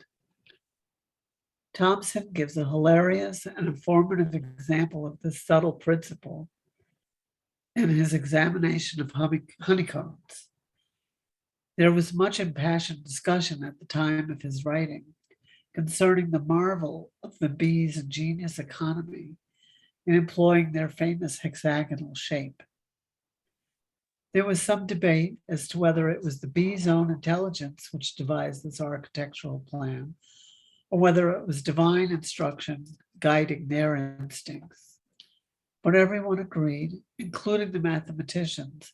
Thomson gives a hilarious and informative example of this subtle principle in his examination of honeycombs. There was much impassioned discussion at the time of his writing concerning the marvel of the bees' ingenious economy in employing their famous hexagonal shape. There was some debate as to whether it was the bees' own intelligence which devised this architectural plan, or whether it was divine instruction guiding their instincts. But everyone agreed, including the mathematicians,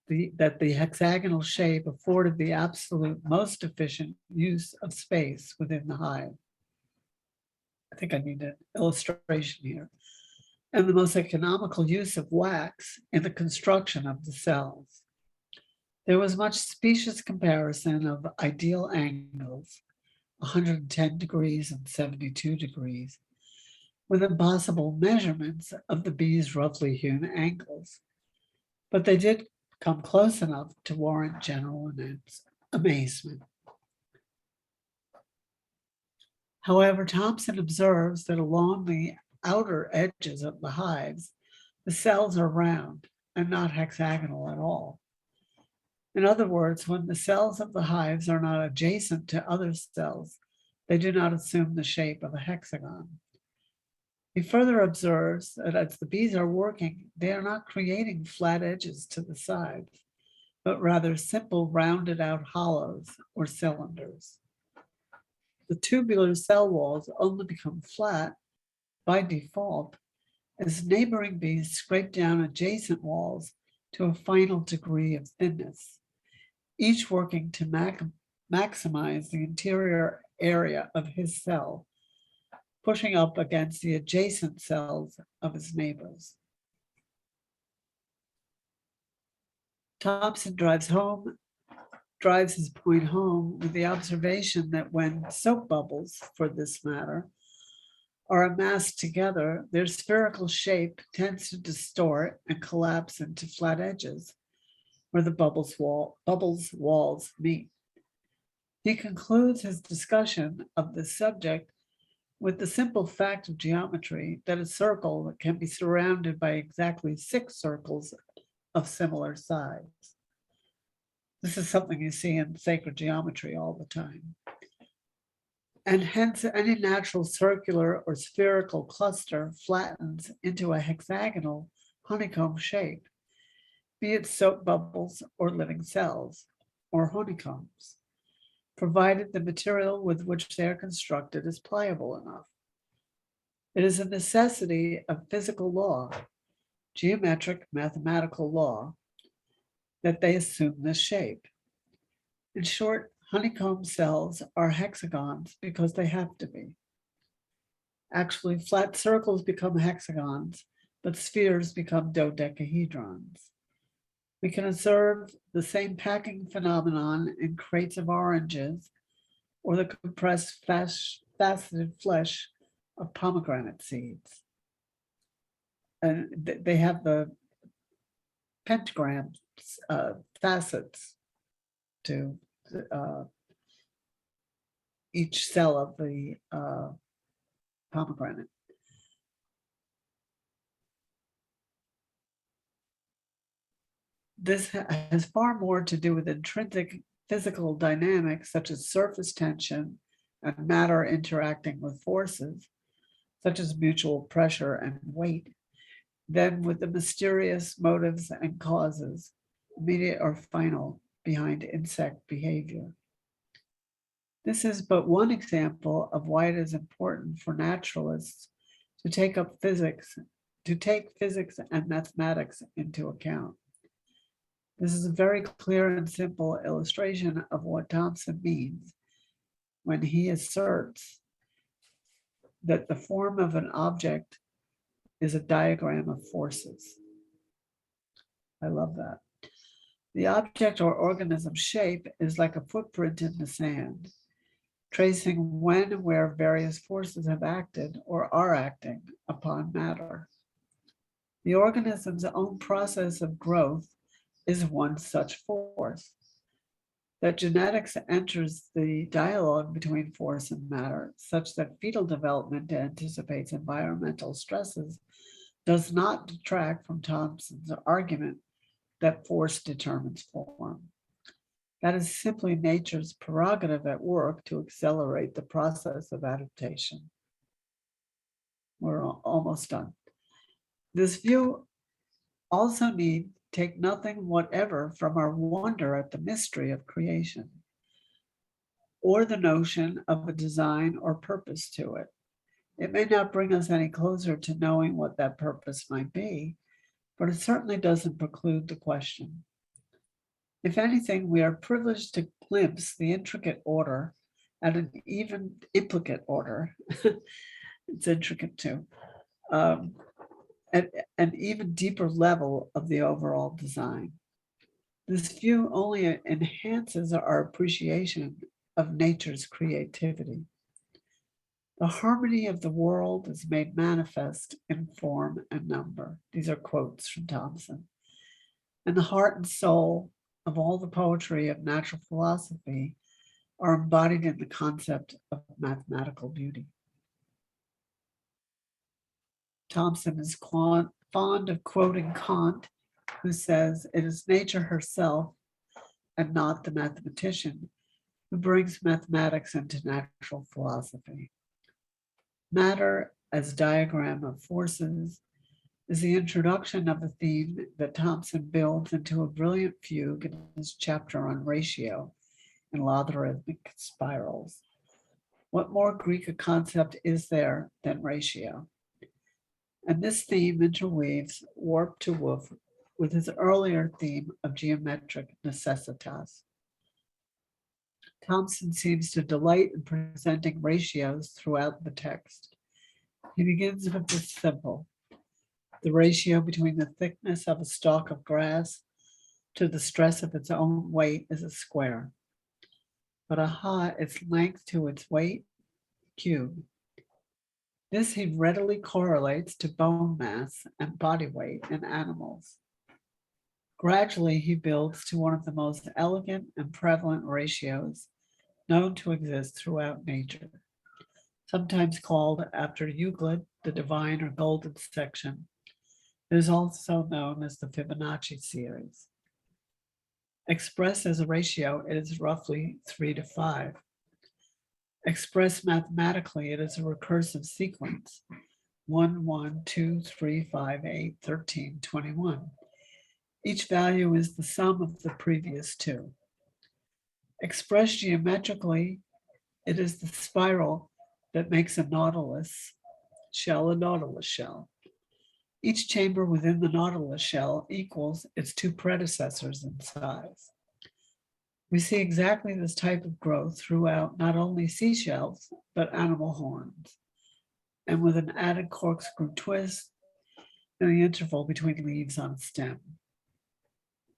that the hexagonal shape afforded the absolute most efficient use of space within the hive. I think I need an illustration here. And the most economical use of wax in the construction of the cells. There was much specious comparison of ideal angles, 110 degrees and 72 degrees, with impossible measurements of the bees' roughly hewn angles. But they did come close enough to warrant general amazement. However, Thomson observes that along the outer edges of the hives, the cells are round and not hexagonal at all. In other words, when the cells of the hives are not adjacent to other cells, they do not assume the shape of a hexagon. He further observes that as the bees are working, they are not creating flat edges to the sides, but rather simple rounded out hollows or cylinders. The tubular cell walls only become flat by default as neighboring bees scrape down adjacent walls to a final degree of thinness, each working to maximize the interior area of his cell, pushing up against the adjacent cells of his neighbors. Thomson drives his point home with the observation that when soap bubbles, for this matter, are amassed together, their spherical shape tends to distort and collapse into flat edges where the bubbles walls meet. He concludes his discussion of this subject with the simple fact of geometry that a circle can be surrounded by exactly 6 circles of similar size. This is something you see in sacred geometry all the time. And hence any natural circular or spherical cluster flattens into a hexagonal honeycomb shape, be it soap bubbles or living cells or honeycombs, provided the material with which they are constructed is pliable enough. It is a necessity of physical law, geometric mathematical law, that they assume this shape. In short, honeycomb cells are hexagons because they have to be. Actually, flat circles become hexagons, but spheres become dodecahedrons. We can observe the same packing phenomenon in crates of oranges or the compressed faceted flesh of pomegranate seeds. And they have the pentagram facets to each cell of the pomegranate. This has far more to do with intrinsic physical dynamics, such as surface tension and matter interacting with forces, such as mutual pressure and weight, than with the mysterious motives and causes, immediate or final, behind insect behavior. This is but one example of why it is important for naturalists to take physics and mathematics into account. This is a very clear and simple illustration of what Thomson means when he asserts that the form of an object is a diagram of forces. I love that. The object or organism shape is like a footprint in the sand, tracing when and where various forces have acted or are acting upon matter. The organism's own process of growth is one such force. That genetics enters the dialogue between force and matter, such that fetal development anticipates environmental stresses, does not detract from Thomson's argument that force determines form. That is simply nature's prerogative at work to accelerate the process of adaptation. We're almost done. This view also need take nothing whatever from our wonder at the mystery of creation, or the notion of a design or purpose to it. It may not bring us any closer to knowing what that purpose might be, but it certainly doesn't preclude the question. If anything, we are privileged to glimpse the intricate order at an even implicate order. It's intricate too. At an even deeper level of the overall design. This view only enhances our appreciation of nature's creativity. The harmony of the world is made manifest in form and number. These are quotes from Thomson. And the heart and soul of all the poetry of natural philosophy are embodied in the concept of mathematical beauty. Thomson is fond of quoting Kant, who says, "It is nature herself and not the mathematician who brings mathematics into natural philosophy." Matter as diagram of forces is the introduction of a theme that Thomson builds into a brilliant fugue in his chapter on ratio and logarithmic spirals. What more Greek a concept is there than ratio? And this theme interweaves warp to woof with his earlier theme of geometric necessitas. Thomson seems to delight in presenting ratios throughout the text. He begins with this simple: the ratio between the thickness of a stalk of grass to the stress of its own weight is a square. But its length to its weight, cube. This he readily correlates to bone mass and body weight in animals. Gradually, he builds to one of the most elegant and prevalent ratios known to exist throughout nature, sometimes called after Euclid, the divine or golden section. It is also known as the Fibonacci series. Expressed as a ratio, it is roughly 3 to 5. Expressed mathematically, it is a recursive sequence: 1, 1, 2, 3, 5, 8, 13, 21. Each value is the sum of the previous two. Expressed geometrically, it is the spiral that makes a nautilus shell, a nautilus shell. Each chamber within the nautilus shell equals its two predecessors in size. We see exactly this type of growth throughout not only seashells, but animal horns, and with an added corkscrew twist in the interval between leaves on stem,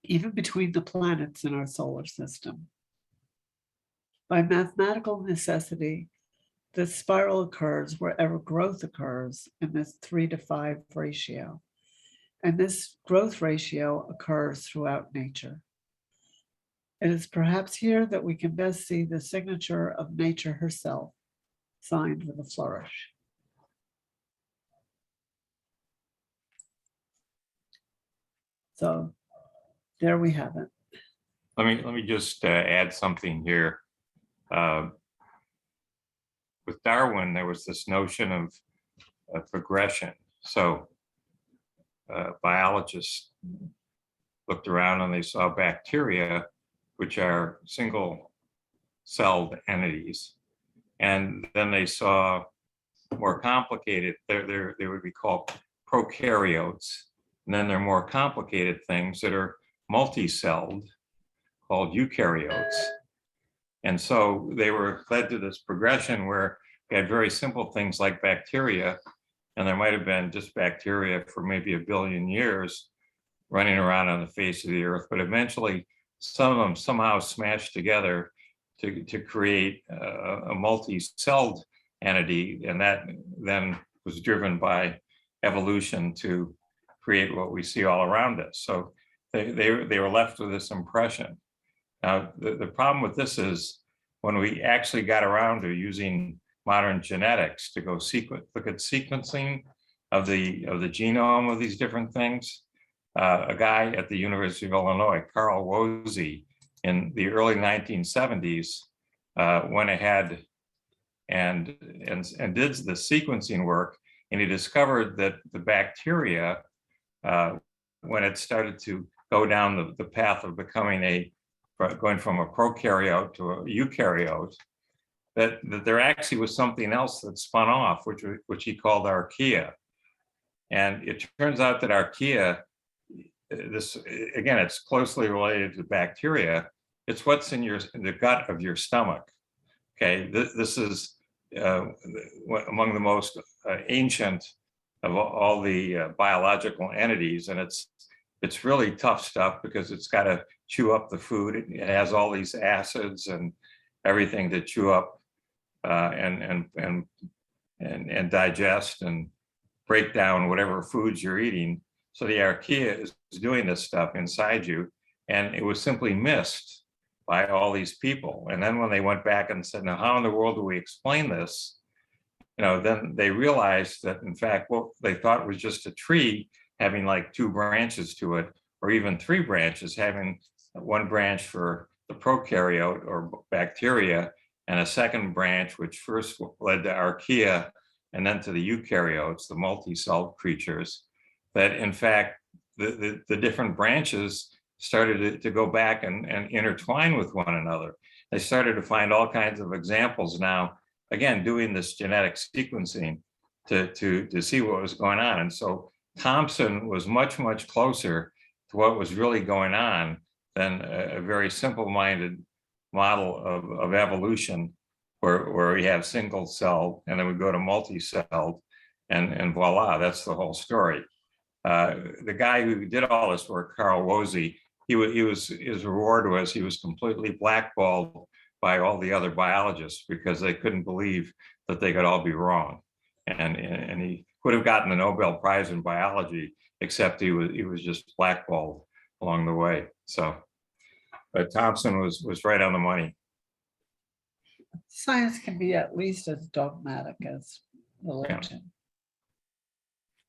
even between the planets in our solar system. By mathematical necessity, this spiral occurs wherever growth occurs in this 3:5 ratio. And this growth ratio occurs throughout nature. It is perhaps here that we can best see the signature of nature herself, signed with a flourish. So there we have it. Let me just add something here. With Darwin, there was this notion of progression. So biologists looked around and they saw bacteria, which are single-celled entities. And then they saw more complicated, they would be called prokaryotes. And then there are more complicated things that are multi-celled, called eukaryotes. And so they were led to this progression where we had very simple things like bacteria, and there might have been just bacteria for maybe 1 billion years running around on the face of the earth, but eventually some of them somehow smashed together to create a multi-celled entity, and that then was driven by evolution to create what we see all around us. So they were left with this impression. Now, the problem with this is when we actually got around to using modern genetics to go look at sequencing of the genome of these different things, a guy at the University of Illinois, Carl Woese, in the early 1970s, went ahead and did the sequencing work, and he discovered that the bacteria, when it started to go down the path of going from a prokaryote to a eukaryote, that there actually was something else that spun off, which he called archaea. And it turns out that archaea, this again, it's closely related to bacteria. It's what's in the gut of your stomach. Okay, this is among the most ancient of all the biological entities, and it's really tough stuff because it's got to chew up the food. It has all these acids and everything to chew up and digest and break down whatever foods you're eating. So the archaea is doing this stuff inside you, and it was simply missed by all these people. And then when they went back and said, now how in the world do we explain this? Then they realized that in fact, what they thought was just a tree having like 2 branches to it, or even 3 branches, having 1 branch for the prokaryote or bacteria, and a second branch, which first led to archaea, and then to the eukaryotes, the multi-celled creatures, that in fact, the different branches started to go back and intertwine with one another. They started to find all kinds of examples now, again, doing this genetic sequencing to see what was going on. And so Thomson was much, much closer to what was really going on than a very simple-minded model of evolution where we have single cell and then we go to multi-celled and voila, that's the whole story. The guy who did all this work, Carl Woese, his reward was he was completely blackballed by all the other biologists because they couldn't believe that they could all be wrong. And he would have gotten the Nobel Prize in biology, except he was just blackballed along the way. So, but Thomson was right on the money. Science can be at least as dogmatic as religion. Yeah.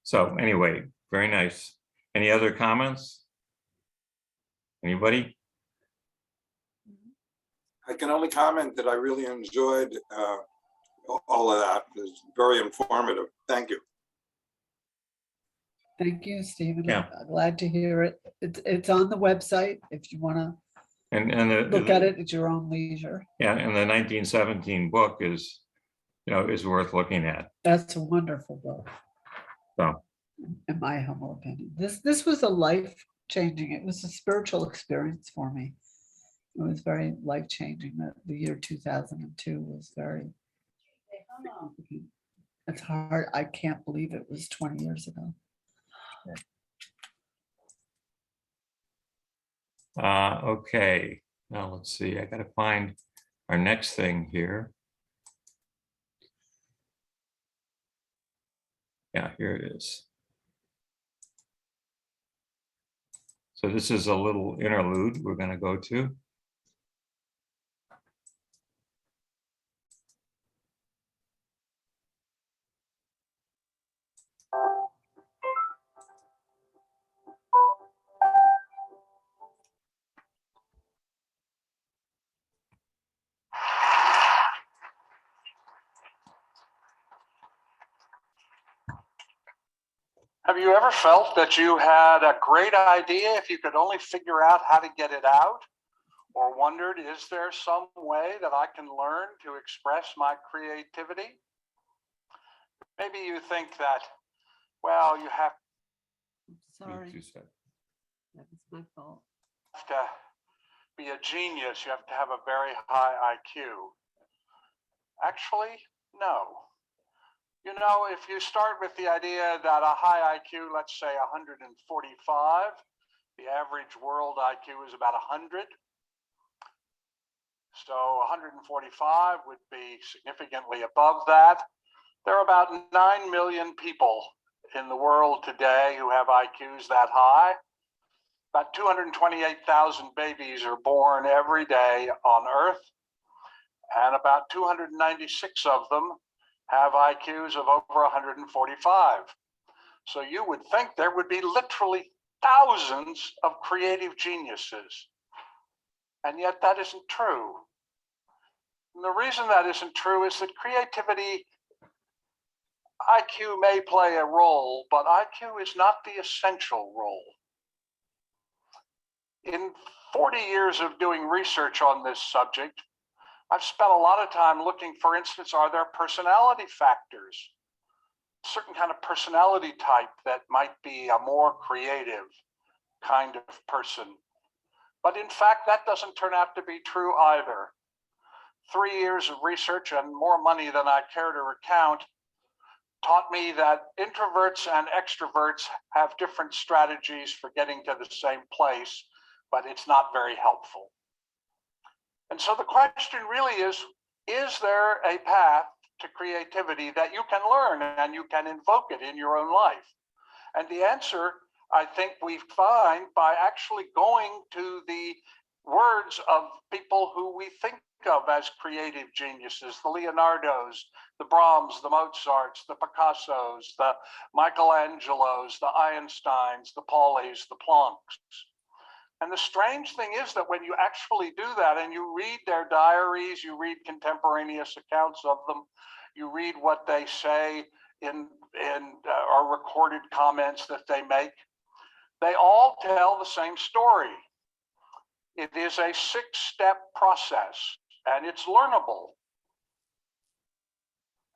So anyway, very nice. Any other comments? Anybody? I can only comment that I really enjoyed all of that. It was very informative. Thank you. Thank you, Stephen. Yeah. I'm glad to hear it. It's on the website if you want to And look at it at your own leisure. Yeah, and the 1917 book is is worth looking at. That's a wonderful book, So, in my humble opinion. This was a life changing. It was a spiritual experience for me. It was very life changing. The year 2002 was very. It's hard. I can't believe it was 20 years ago. okay, now let's see, I gotta find our next thing here. Yeah, here it is. So this is a little interlude we're gonna go to. Have you ever felt that you had a great idea if you could only figure out how to get it out? Or wondered, is there some way that I can learn to express my creativity? Maybe you think that, well, you have Sorry, You said. that was my fault. to be a genius, you have to have a very high IQ. Actually, no. You know, if you start with the idea that a high IQ, let's say 145, the average world IQ is about 100. So 145 would be significantly above that. There are about 9 million people in the world today who have IQs that high. About 228,000 babies are born every day on Earth, and about 296 of them have IQs of over 145. So you would think there would be literally thousands of creative geniuses. And yet that isn't true. And the reason that isn't true is that creativity, IQ may play a role, but IQ is not the essential role. In 40 years of doing research on this subject, I've spent a lot of time looking, for instance, are there personality factors, certain kind of personality type that might be a more creative kind of person? But in fact, that doesn't turn out to be true either. 3 years of research and more money than I care to recount taught me that introverts and extroverts have different strategies for getting to the same place, but it's not very helpful. And so the question really is there a path to creativity that you can learn and you can invoke it in your own life? And the answer, I think we find by actually going to the words of people who we think of as creative geniuses, the Leonardos, the Brahms, the Mozarts, the Picassos, the Michelangelos, the Einsteins, the Paulis, the Plancks. And the strange thing is that when you actually do that and you read their diaries, you read contemporaneous accounts of them, you read what they say in or recorded comments that they make, they all tell the same story. It is a 6-step process and it's learnable.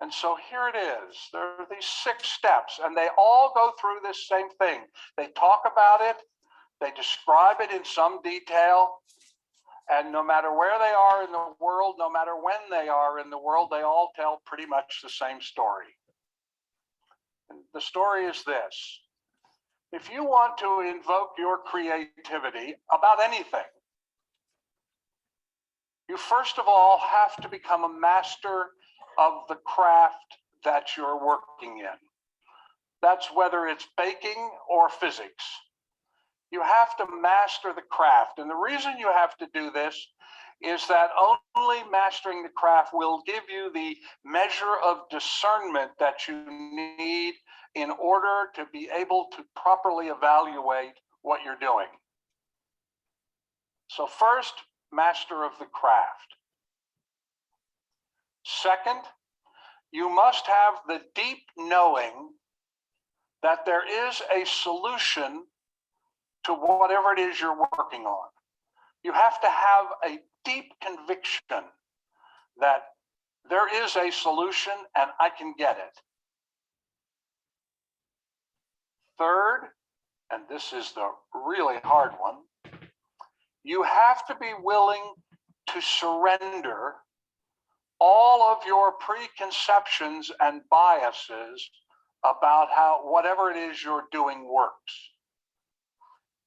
And so here it is. There are these 6 steps and they all go through this same thing. They talk about it, they describe it in some detail, and no matter where they are in the world, no matter when they are in the world, they all tell pretty much the same story. And the story is this. If you want to invoke your creativity about anything, you first of all have to become a master of the craft that you're working in. That's whether it's baking or physics. You have to master the craft. And the reason you have to do this is that only mastering the craft will give you the measure of discernment that you need in order to be able to properly evaluate what you're doing. So first, master of the craft. Second, you must have the deep knowing that there is a solution to whatever it is you're working on. You have to have a deep conviction that there is a solution and I can get it. Third, and this is the really hard one, you have to be willing to surrender all of your preconceptions and biases about how whatever it is you're doing works.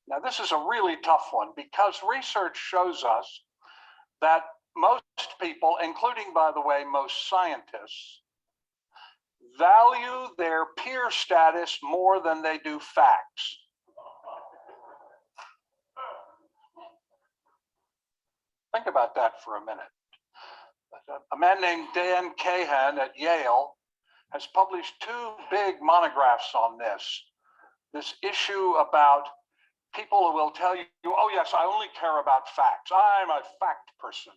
Now, this is a really tough one because research shows us that most people, including, by the way, most scientists, value their peer status more than they do facts. Think about that for a minute. A man named Dan Cahan at Yale has published 2 big monographs on this issue about people who will tell you, oh yes, I only care about facts. I'm a fact person.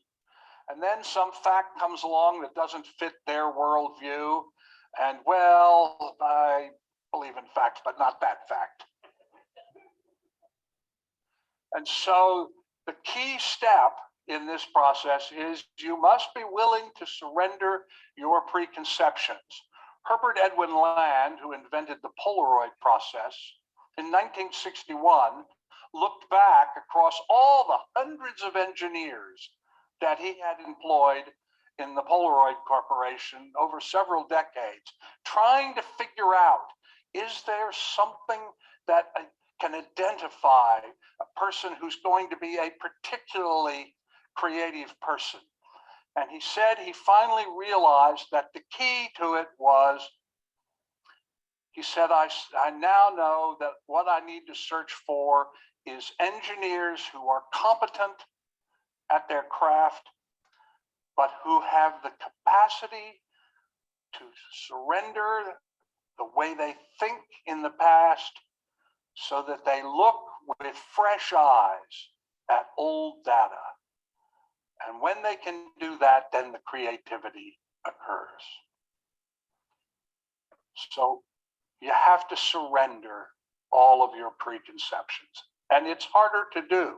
And then some fact comes along that doesn't fit their worldview. And well, I believe in facts, but not that fact. And so the key step in this process is you must be willing to surrender your preconceptions. Herbert Edwin Land, who invented the Polaroid process, in 1961, looked back across all the hundreds of engineers that he had employed in the Polaroid Corporation over several decades, trying to figure out, is there something that can identify a person who's going to be a particularly creative person? And he said he finally realized that the key to it was, he said, I now know that what I need to search for is engineers who are competent at their craft, but who have the capacity to surrender the way they think in the past so that they look with fresh eyes at old data. And when they can do that, then the creativity occurs. So you have to surrender all of your preconceptions. And it's harder to do.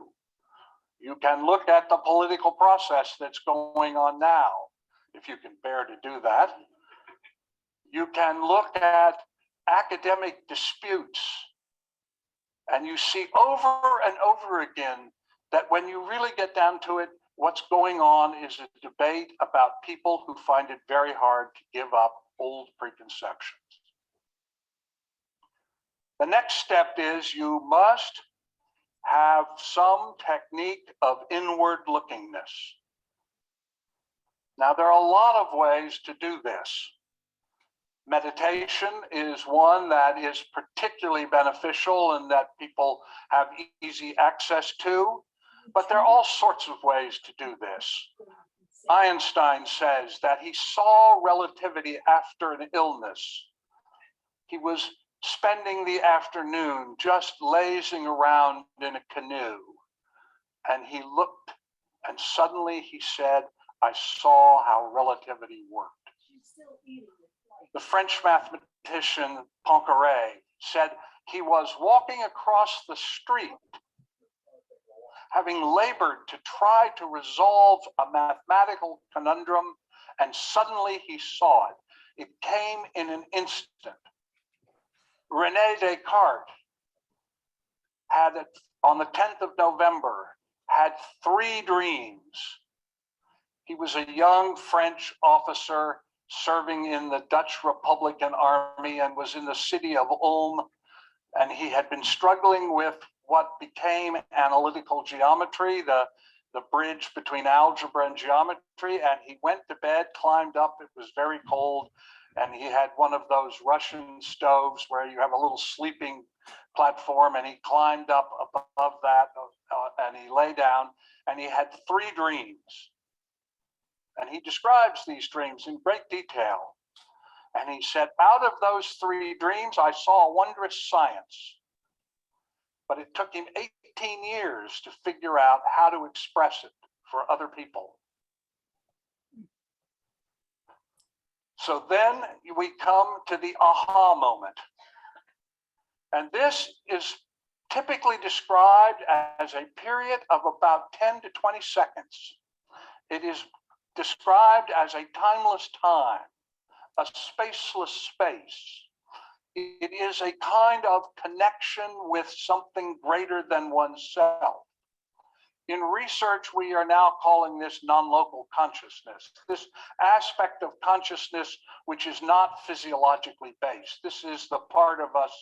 You can look at the political process that's going on now, if you can bear to do that. You can look at academic disputes, and you see over and over again that when you really get down to it, what's going on is a debate about people who find it very hard to give up old preconceptions. The next step is you must have some technique of inward lookingness. Now, there are a lot of ways to do this. Meditation is one that is particularly beneficial and that people have easy access to, but there are all sorts of ways to do this. Einstein says that he saw relativity after an illness. He was spending the afternoon just lazing around in a canoe, and he looked, and suddenly he said, I saw how relativity worked. The French mathematician Poincaré said he was walking across the street, having labored to try to resolve a mathematical conundrum, and suddenly he saw it. It came in an instant. René Descartes had, on the 10th of November, had 3 dreams. He was a young French officer serving in the Dutch Republican Army and was in the city of Ulm, and he had been struggling with what became analytical geometry, the bridge between algebra and geometry, and he went to bed, climbed up, it was very cold, and he had one of those Russian stoves where you have a little sleeping platform, and he climbed up above that, and he lay down, and he had 3 dreams. And he describes these dreams in great detail. And he said, out of those 3 dreams, I saw a wondrous science. But it took him 18 years to figure out how to express it for other people. So then we come to the aha moment. And this is typically described as a period of about 10 to 20 seconds. It is described as a timeless time, a spaceless space. It is a kind of connection with something greater than oneself. In research, we are now calling this non-local consciousness, this aspect of consciousness which is not physiologically based. This is the part of us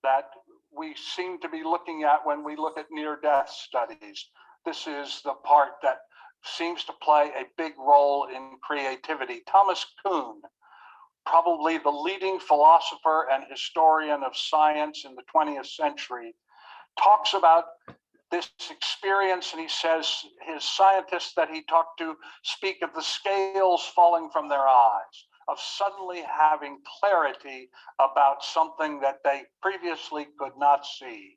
that we seem to be looking at when we look at near-death studies. This is the part that seems to play a big role in creativity. Thomas Kuhn, probably the leading philosopher and historian of science in the 20th century, talks about this experience, and he says his scientists that he talked to speak of the scales falling from their eyes, of suddenly having clarity about something that they previously could not see,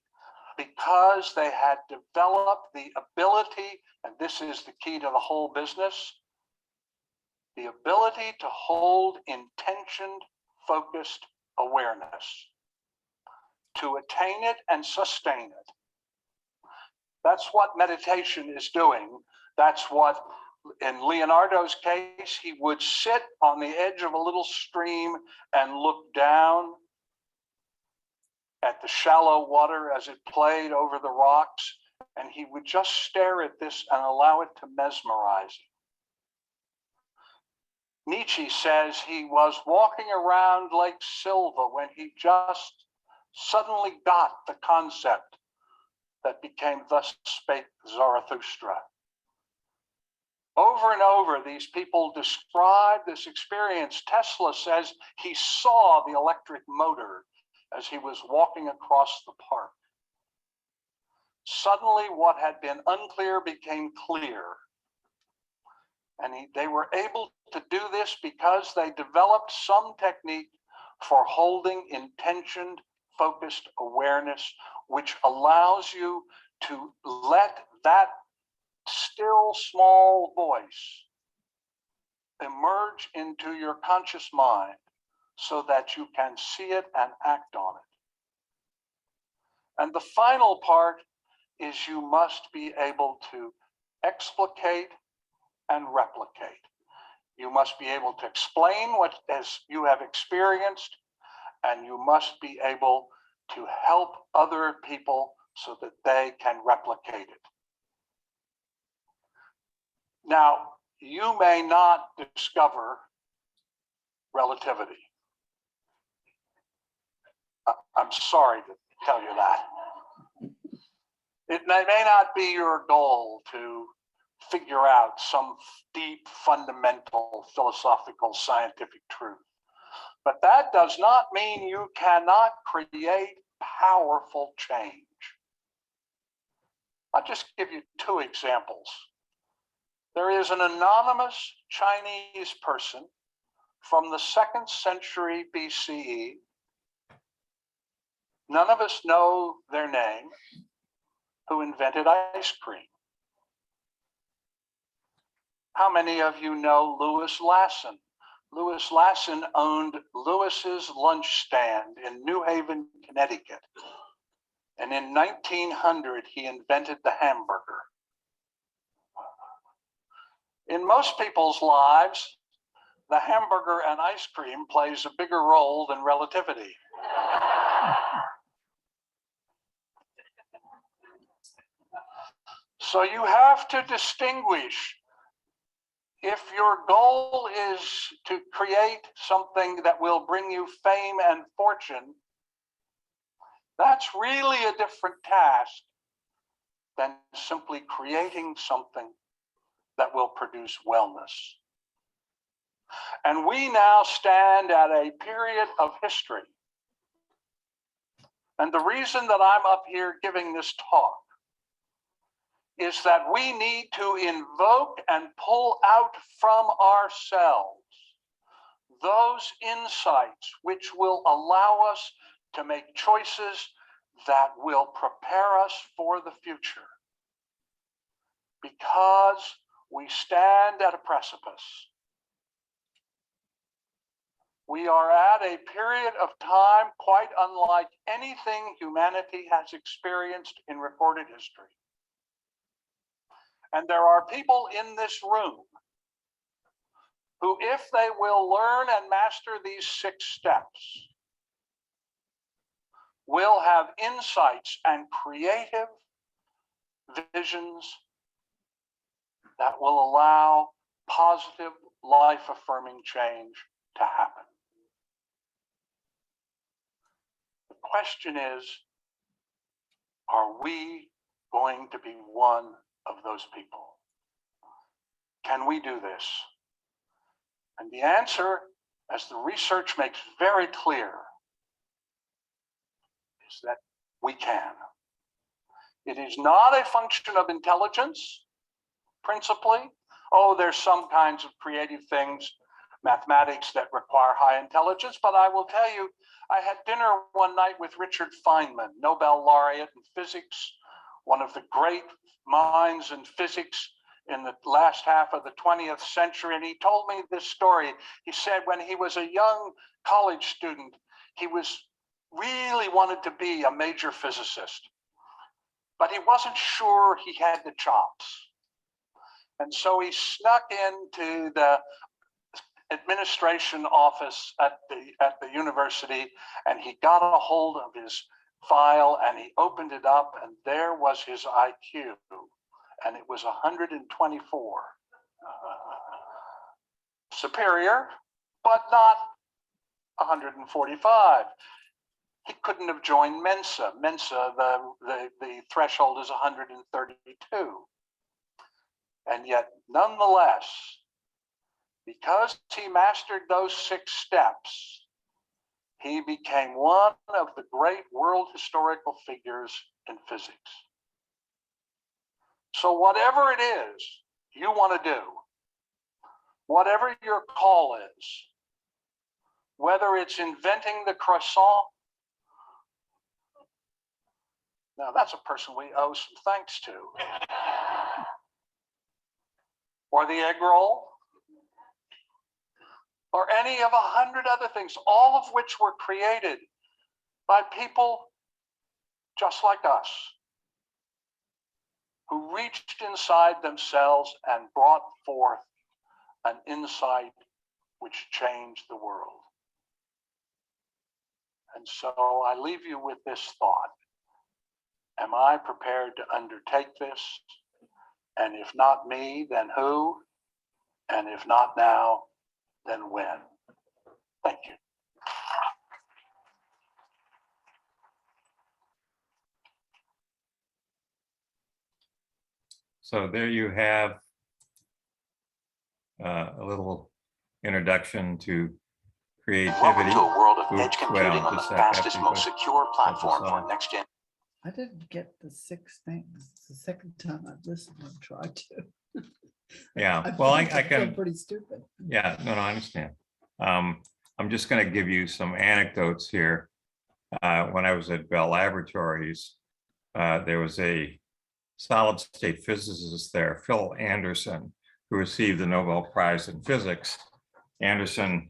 because they had developed the ability, and this is the key to the whole business, the ability to hold intentioned, focused awareness, to attain it and sustain it. That's what meditation is doing. That's what, in Leonardo's case, he would sit on the edge of a little stream and look down at the shallow water as it played over the rocks, and he would just stare at this and allow it to mesmerize him. Nietzsche says he was walking around Lake Silva when he just suddenly got the concept that became Thus Spake Zarathustra. Over and over, these people describe this experience. Tesla says he saw the electric motor as he was walking across the park. Suddenly, what had been unclear became clear. And they were able to do this because they developed some technique for holding intentioned, focused awareness, which allows you to let that still small voice emerge into your conscious mind so that you can see it and act on it. And the final part is you must be able to explicate and replicate. You must be able to explain what as you have experienced, and you must be able to help other people so that they can replicate it. Now, you may not discover relativity. I'm sorry to tell you that. It may not be your goal to figure out some deep, fundamental, philosophical, scientific truth. But that does not mean you cannot create powerful change. I'll just give you two examples. There is an anonymous Chinese person from the 2nd century BCE. None of us know their name, who invented ice cream. How many of you know Louis Lasson? Louis Lasson owned Lewis's Lunch Stand in New Haven, Connecticut. And in 1900, he invented the hamburger. In most people's lives, the hamburger and ice cream plays a bigger role than relativity. So you have to distinguish. If your goal is to create something that will bring you fame and fortune, that's really a different task than simply creating something that will produce wellness. And we now stand at a period of history. And the reason that I'm up here giving this talk is that we need to invoke and pull out from ourselves those insights which will allow us to make choices that will prepare us for the future. Because we stand at a precipice. We are at a period of time quite unlike anything humanity has experienced in recorded history. And there are people in this room who, if they will learn and master these 6 steps, will have insights and creative visions that will allow positive, life-affirming change to happen. The question is, are we going to be one of those people? Can we do this? And the answer, as the research makes very clear, is that we can. It is not a function of intelligence, principally. Oh, there's some kinds of creative things, mathematics, that require high intelligence, but I will tell you, I had dinner one night with Richard Feynman, Nobel laureate in physics, one of the great minds in physics in the last half of the 20th century, and he told me this story. He said when he was a young college student, he really wanted to be a major physicist, but he wasn't sure he had the chops. And so he snuck into the administration office at the university, and he got a hold of his file and he opened it up, and there was his IQ, and it was 124. Superior, but not 145. He couldn't have joined Mensa. Mensa, the threshold is 132. And yet, nonetheless, because he mastered those 6 steps, he became one of the great world historical figures in physics. So whatever it is you want to do, whatever your call is, whether it's inventing the croissant, now that's a person we owe some thanks to, or the egg roll, or any of 100 other things, all of which were created by people just like us, who reached inside themselves and brought forth an insight which changed the world. And so I leave you with this thought. Am I prepared to undertake this? And if not me, then who? And if not now, then when? Thank you. So there you have a little introduction to creativity. Welcome to a world of Oops, edge wait, computing I'll on the just back up fastest, because most secure platform this is for on. next gen. I didn't get the 6 things. It's the second time I've listened and tried to. Yeah, well, I feel can, pretty stupid. yeah, no, I understand. I'm just going to give you some anecdotes here. When I was at Bell Laboratories, there was a solid state physicist there, Phil Anderson, who received the Nobel Prize in Physics. Anderson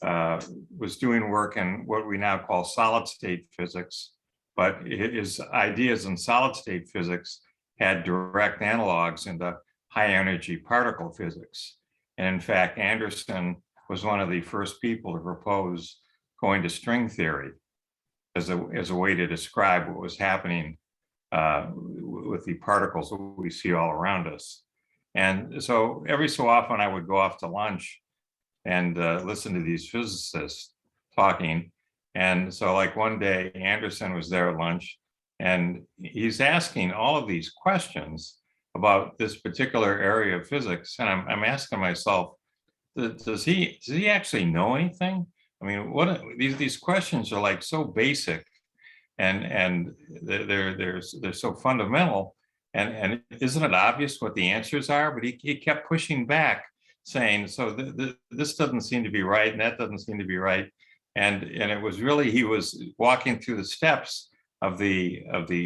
was doing work in what we now call solid state physics, but his ideas in solid state physics had direct analogs into high energy particle physics. And in fact, Anderson was one of the first people to propose going to string theory as a way to describe what was happening with the particles that we see all around us. And so every so often I would go off to lunch and listen to these physicists talking. And so like one day Anderson was there at lunch and he's asking all of these questions about this particular area of physics. And I'm asking myself, does he actually know anything? I mean, what these questions are like so basic and they're so fundamental. And isn't it obvious what the answers are? But he kept pushing back, saying, so this doesn't seem to be right, and that doesn't seem to be right. And it was really, he was walking through the steps of the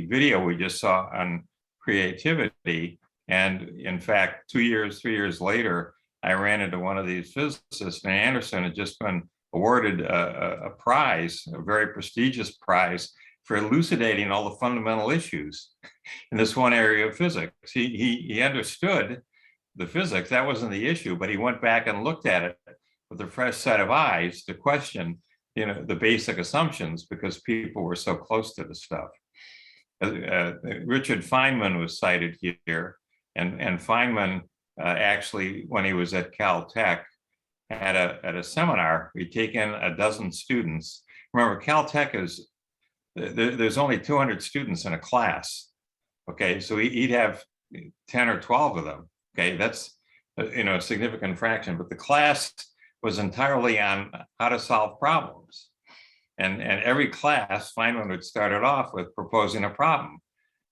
video we just saw on creativity. And in fact, 3 years later, I ran into one of these physicists, and Anderson had just been awarded a prize, a very prestigious prize, for elucidating all the fundamental issues in this one area of physics. He understood the physics, that wasn't the issue, but he went back and looked at it with a fresh set of eyes to question, the basic assumptions, because people were so close to the stuff. Richard Feynman was cited here, and Feynman actually, when he was at Caltech, at a seminar, we'd taken a dozen students. Remember, Caltech is, there's only 200 students in a class. Okay, so he'd have 10 or 12 of them. Okay, that's a significant fraction, but the class was entirely on how to solve problems. And every class, Feynman would start it off with proposing a problem.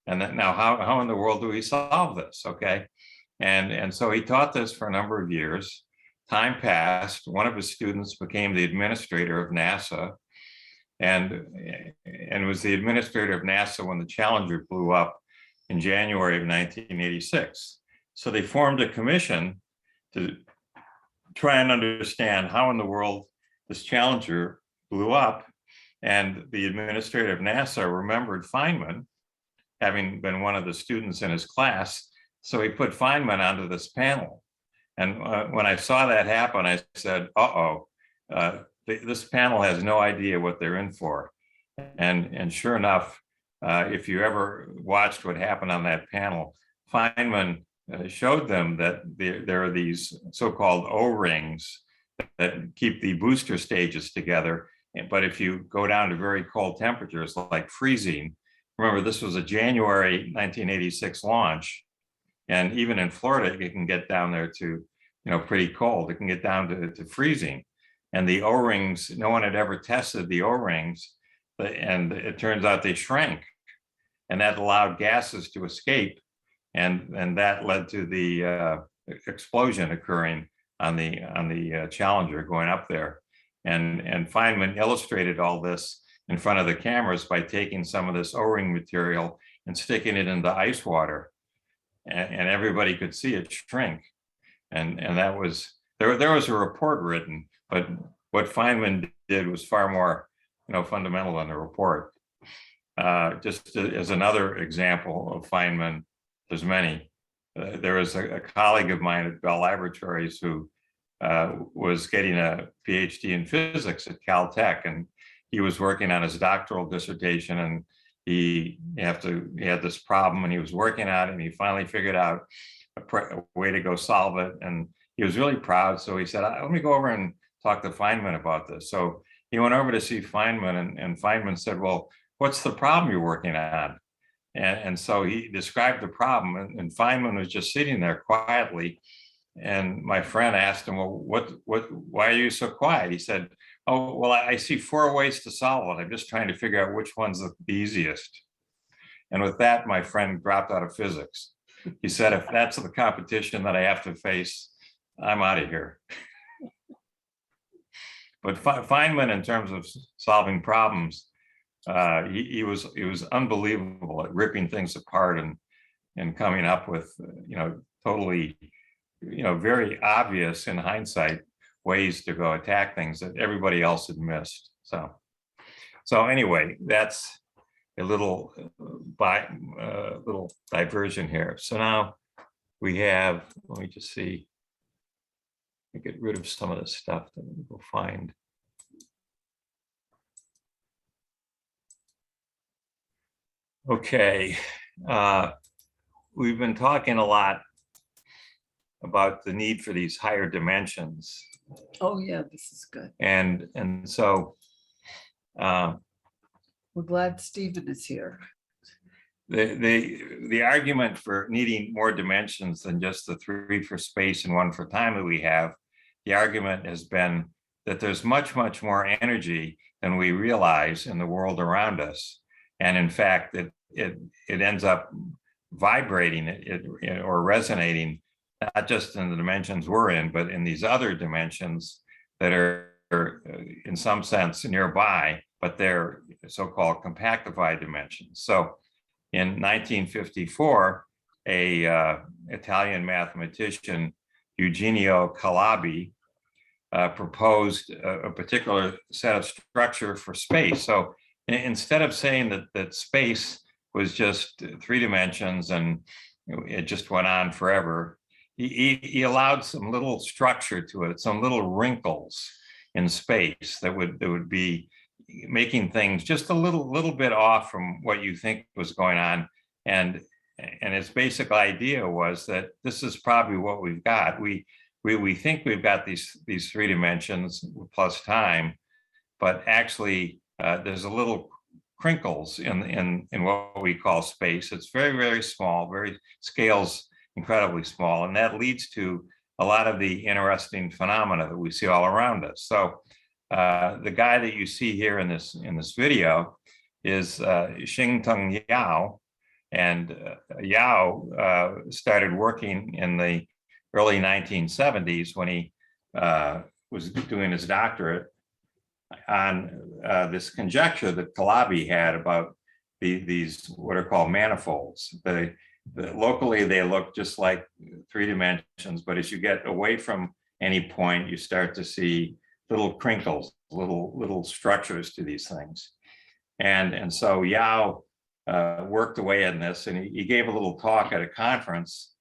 And then, now how in the world do we solve this? Okay, and so he taught this for a number of years. Time passed. One of his students became the administrator of NASA, and was the administrator of NASA when the Challenger blew up in January of 1986. So they formed a commission to try and understand how in the world this Challenger blew up. And the administrator of NASA remembered Feynman, having been one of the students in his class. So he put Feynman onto this panel. And when I saw that happen, I said, this panel has no idea what they're in for. And sure enough, if you ever watched what happened on that panel, Feynman showed them that there are these so-called O-rings that keep the booster stages together. But if you go down to very cold temperatures, like freezing, remember this was a January 1986 launch, and even in Florida, it can get down there to, pretty cold. It can get down to freezing. And the O-rings, no one had ever tested the O-rings, and it turns out they shrank, and that allowed gases to escape, and that led to the explosion occurring on the Challenger going up there. And Feynman illustrated all this in front of the cameras by taking some of this O-ring material and sticking it into ice water, and everybody could see it shrink. And that was, there was a report written, but what Feynman did was far more, fundamental than the report. Just as another example of Feynman, there's many. There was a colleague of mine at Bell Laboratories who was getting a PhD in physics at Caltech, and he was working on his doctoral dissertation, and he had this problem, and he was working on it, and he finally figured out a way to go solve it, and he was really proud. So he said, let me go over and talk to Feynman about this. So he went over to see Feynman, and Feynman said, well, what's the problem you're working on? And so he described the problem, and Feynman was just sitting there quietly. And my friend asked him, well, why are you so quiet? He said, oh, well, I see 4 ways to solve it. I'm just trying to figure out which one's the easiest. And with that, my friend dropped out of physics. He said, if that's the competition that I have to face, I'm out of here. But Feynman, in terms of solving problems, he was unbelievable at ripping things apart and coming up with, totally, very obvious in hindsight ways to go attack things that everybody else had missed. So anyway, that's a little little diversion here. So now we have, let me just see, get rid of some of this stuff that we'll find. Okay, we've been talking a lot about the need for these higher dimensions. Oh, yeah, this is good. And so We're glad Stephen is here. the argument for needing more dimensions than just the 3 for space and 1 for time that we have, the argument has been that there's much, much more energy than we realize in the world around us. And in fact, it ends up vibrating or resonating, not just in the dimensions we're in, but in these other dimensions that are in some sense nearby, but they're so-called compactified dimensions. So in 1954, a Italian mathematician, Eugenio Calabi, proposed a particular set of structure for space. So instead of saying that space was just 3 dimensions and it just went on forever, he allowed some little structure to it, some little wrinkles in space that would be making things just a little bit off from what you think was going on. And his basic idea was that this is probably what we've got. We think we've got these 3 dimensions plus time, but actually there's a little crinkles in what we call space. It's very, very small, very scales incredibly small, and that leads to a lot of the interesting phenomena that we see all around us. So the guy that you see here in this video is Shing-Tung Yau, and Yao started working in the early 1970s when he was doing his doctorate on this conjecture that Calabi had about these what are called manifolds. Locally, they look just like 3 dimensions, but as you get away from any point, you start to see little crinkles, little structures to these things. And so Yao worked away in this, and he gave a little talk at a conference,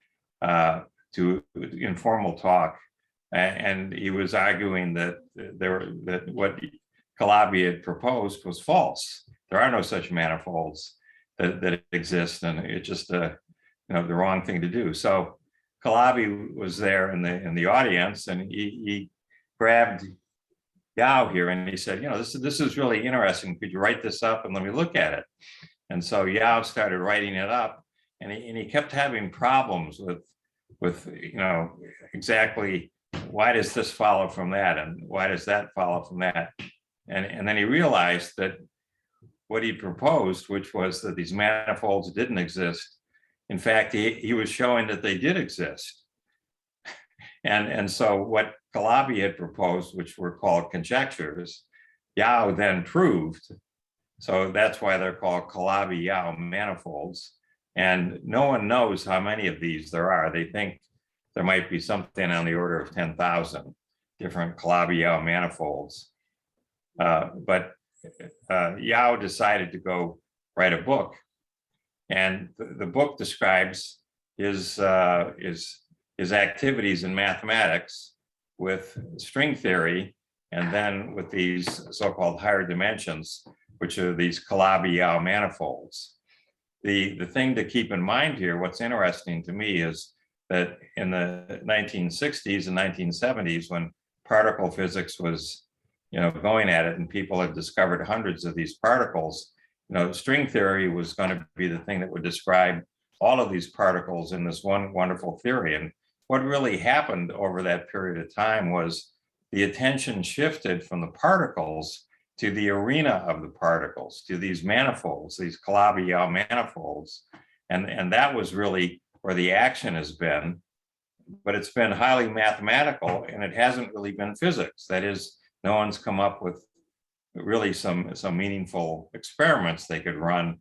informal talk, and he was arguing that what Calabi had proposed was false. There are no such manifolds that exist, and it's just the wrong thing to do. So Calabi was there in the audience, and he grabbed Yao here and he said, this is really interesting. Could you write this up and let me look at it? And so Yao started writing it up, and he kept having problems with exactly why does this follow from that, and why does that follow from that, and then he realized that what he proposed, which was that these manifolds didn't exist, in fact, he was showing that they did exist. And so what Calabi had proposed, which were called conjectures, Yao then proved. So that's why they're called Calabi-Yau manifolds. And no one knows how many of these there are. They think there might be something on the order of 10,000 different Calabi-Yau manifolds. But Yao decided to go write a book. And the book describes his activities in mathematics with string theory, and then with these so-called higher dimensions, which are these Calabi-Yau manifolds. The thing to keep in mind here, what's interesting to me, is that in the 1960s and 1970s, when particle physics was going at it, and people had discovered hundreds of these particles, string theory was going to be the thing that would describe all of these particles in this one wonderful theory. And what really happened over that period of time was the attention shifted from the particles to the arena of the particles, to these manifolds, these Calabi-Yau manifolds. And that was really where the action has been, but it's been highly mathematical, and it hasn't really been physics. That is, no one's come up with really some meaningful experiments they could run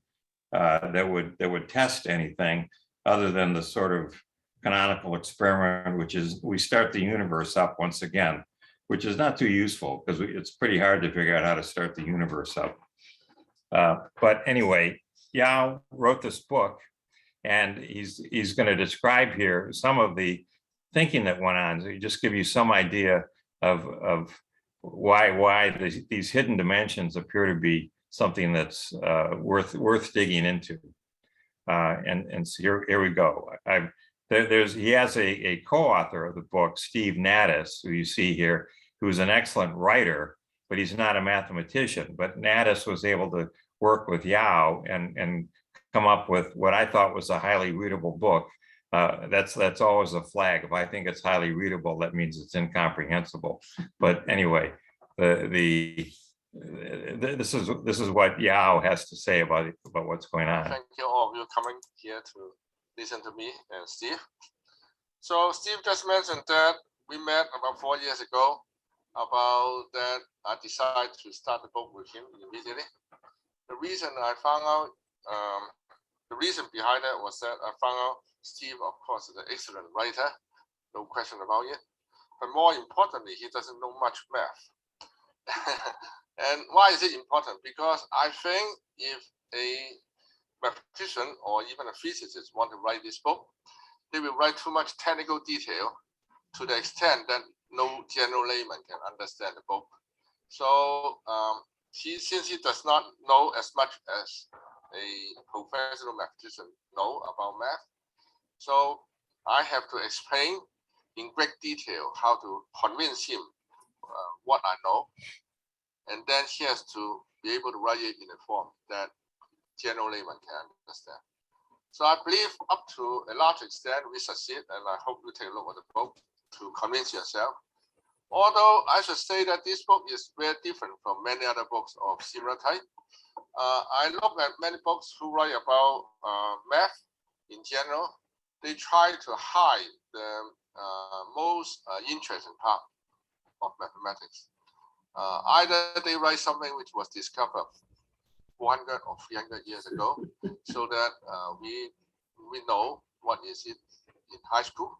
that would test anything other than the sort of canonical experiment, which is we start the universe up once again, which is not too useful because it's pretty hard to figure out how to start the universe up. But anyway, Yao wrote this book, and he's going to describe here some of the thinking that went on. So just give you some idea of why these hidden dimensions appear to be something that's worth digging into. And so here we go. He has a co-author of the book, Steve Naddis, who you see here, who's an excellent writer, but he's not a mathematician. But Naddis was able to work with Yao and come up with what I thought was a highly readable book. That's always a flag. If I think it's highly readable, that means it's incomprehensible. But anyway, this is what Yao has to say about what's going on. Thank you all of you coming here to listen to me and Steve. So Steve just mentioned that we met about 4 years ago. About that, I decided to start the book with him immediately. The reason behind that was that I found out Steve, of course, is an excellent writer, no question about it. But more importantly, he doesn't know much math. And why is it important? Because I think if a mathematician or even a physicist want to write this book, they will write too much technical detail to the extent that no general layman can understand the book. So since he does not know as much as a professional mathematician know about math, so I have to explain in great detail how to convince him what I know, and then he has to be able to write it in a form that general layman can understand. So I believe up to a large extent we succeed, and I hope you take a look at the book to convince yourself. Although I should say that this book is very different from many other books of similar type. I look at many books who write about math in general. They try to hide the most interesting part of mathematics. Either they write something which was discovered 400 or 300 years ago, so that we know what is it in high school,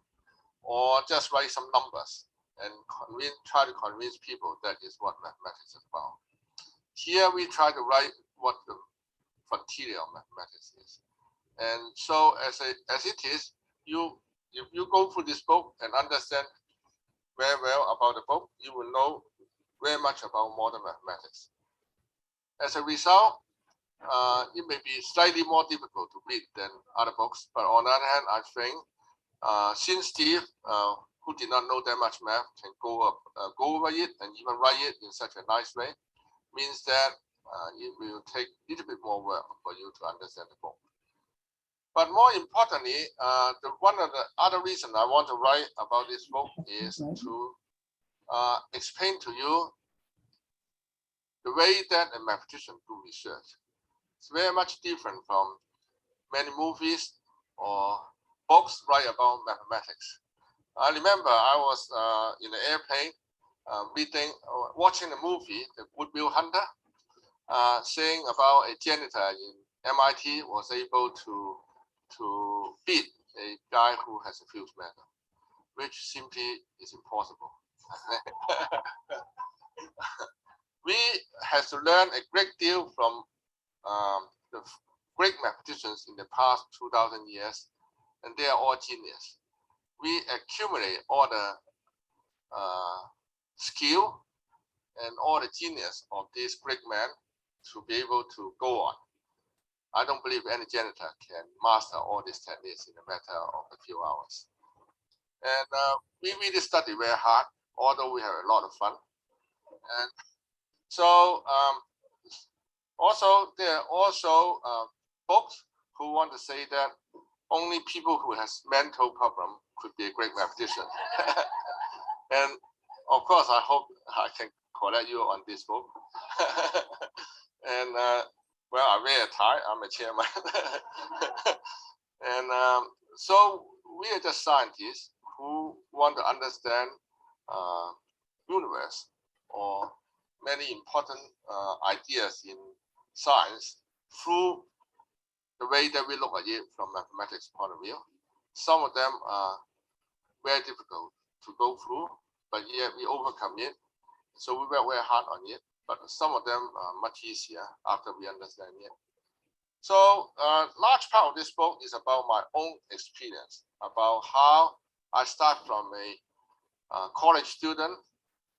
or just write some numbers and try to convince people that is what mathematics is about. Here we try to write what the frontier of mathematics is. And so as it is, if you go through this book and understand very well about the book, you will know very much about modern mathematics. As a result, it may be slightly more difficult to read than other books, but on the other hand, I think since Steve, who did not know that much math, can go over it and even write it in such a nice way, means that it will take a little bit more work for you to understand the book. But more importantly, one of the other reasons I want to write about this book is to explain to you the way that a mathematician do research. It's very much different from many movies or books write about mathematics. I remember I was in the airplane watching a movie, The Good Will Hunter, saying about a janitor in MIT was able to beat a guy who has a fused metal, which simply is impossible. We have to learn a great deal from the great mathematicians in the past 2,000 years, and they are all genius. We accumulate all the skill and all the genius of this great man to be able to go on. I don't believe any janitor can master all these techniques in a matter of a few hours. And we really study very hard, although we have a lot of fun. And so also there are also folks who want to say that only people who has mental problem could be a great mathematician. And of course, I hope I can correct you on this book. And well, I wear a tie, I'm a chairman. And so we are just scientists who want to understand universe or many important ideas in science through the way that we look at it from mathematics point of view. Some of them are very difficult to go through, but yet we overcome it. So we work very hard on it, but some of them are much easier after we understand it. So a large part of this book is about my own experience, about how I start from a college student,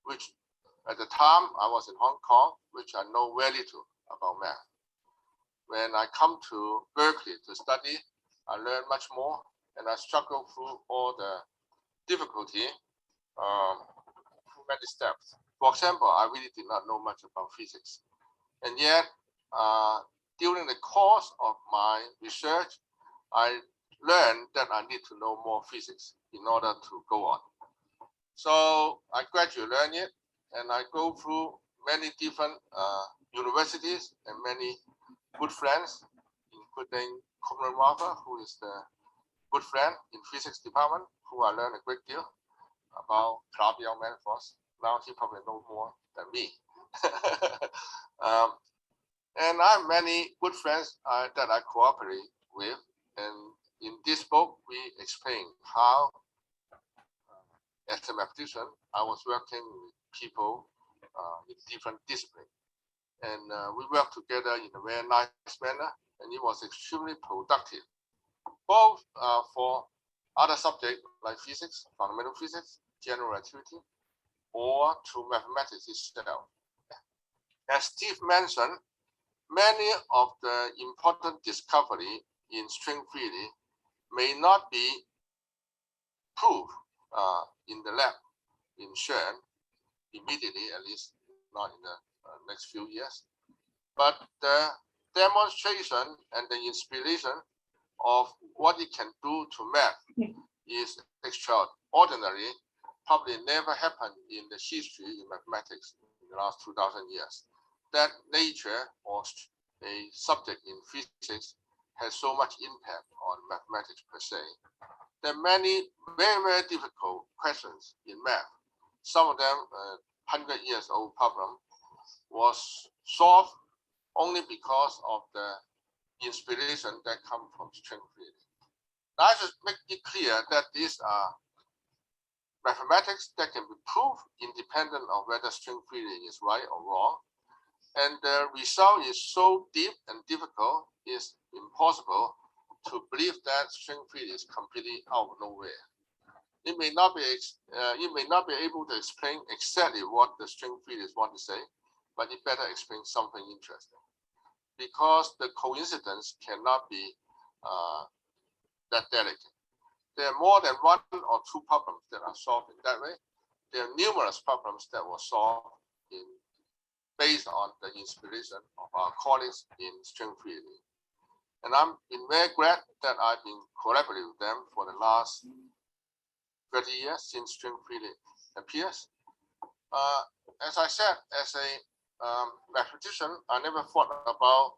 which at the time I was in Hong Kong, which I know very little about math. When I come to Berkeley to study, I learn much more, and I struggle through all the difficulty through many steps. For example, I really did not know much about physics, and yet during the course of my research, I learned that I need to know more physics in order to go on. So I gradually learn it, and I go through many different universities and many good friends, including Kumran Rafa, who is the good friend in physics department, who I learned a great deal about Calabi manifolds. Now he probably knows more than me. And I have many good friends that I cooperate with. And in this book, we explain how, as a mathematician, I was working with people in different disciplines. And we worked together in a very nice manner, and it was extremely productive, both for other subjects like physics, fundamental physics, general relativity, or to mathematics itself. As Steve mentioned, many of the important discovery in string theory may not be proved in the lab in CERN immediately, at least not in the next few years. But the demonstration and the inspiration of what it can do to math is extraordinary, probably never happened in the history in mathematics in the last 2,000 years. That nature or a subject in physics has so much impact on mathematics per se. There are many very, very difficult questions in math. Some of them, 100 years old problem, was solved only because of the inspiration that comes from string theory. Now, I should make it clear that these are mathematics that can be proved independent of whether string theory is right or wrong. And the result is so deep and difficult, it's impossible to believe that string theory is completely out of nowhere. It may not be able to explain exactly what the string theorists want to say, but it better explain something interesting. Because the coincidence cannot be that delicate. There are more than one or two problems that are solved in that way. There are numerous problems that were solved based on the inspiration of our colleagues in string theory. And I'm been very glad that I've been collaborating with them for the last 30 years since string theory appears. As I said, as a mathematician, I never thought about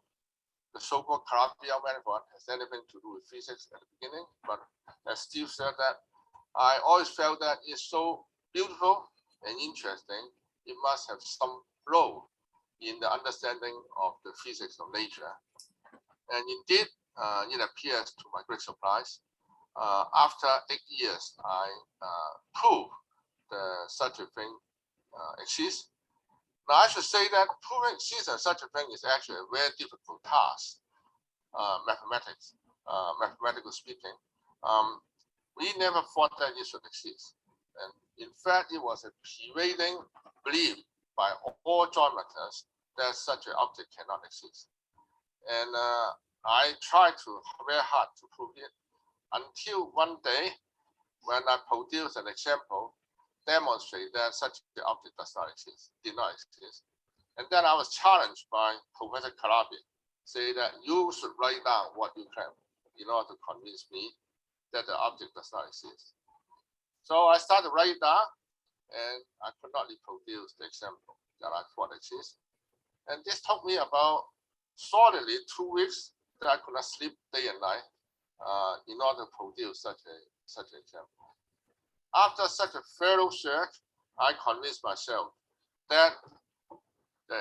the so-called Calabi manifold has anything to do with physics at the beginning. But as Steve said, that I always felt that it's so beautiful and interesting, it must have some role in the understanding of the physics of nature. And indeed, it appears to my great surprise. After 8 years, I proved such a thing exists. Now, I should say that proving exists and such a thing is actually a very difficult task, mathematical speaking. We never thought that it should exist. And in fact, it was a pervading belief by all geometers that such an object cannot exist. And I tried very hard to prove it until one day when I produced an example demonstrate that such an object does not exist, did not exist. And then I was challenged by Professor Calabi, say that you should write down what you claim in order to convince me that the object does not exist. So I started writing down, and I could not reproduce the example that I thought exists. And this took me about solidly 2 weeks that I could not sleep day and night in order to produce such an example. After such a thorough search, I convinced myself that the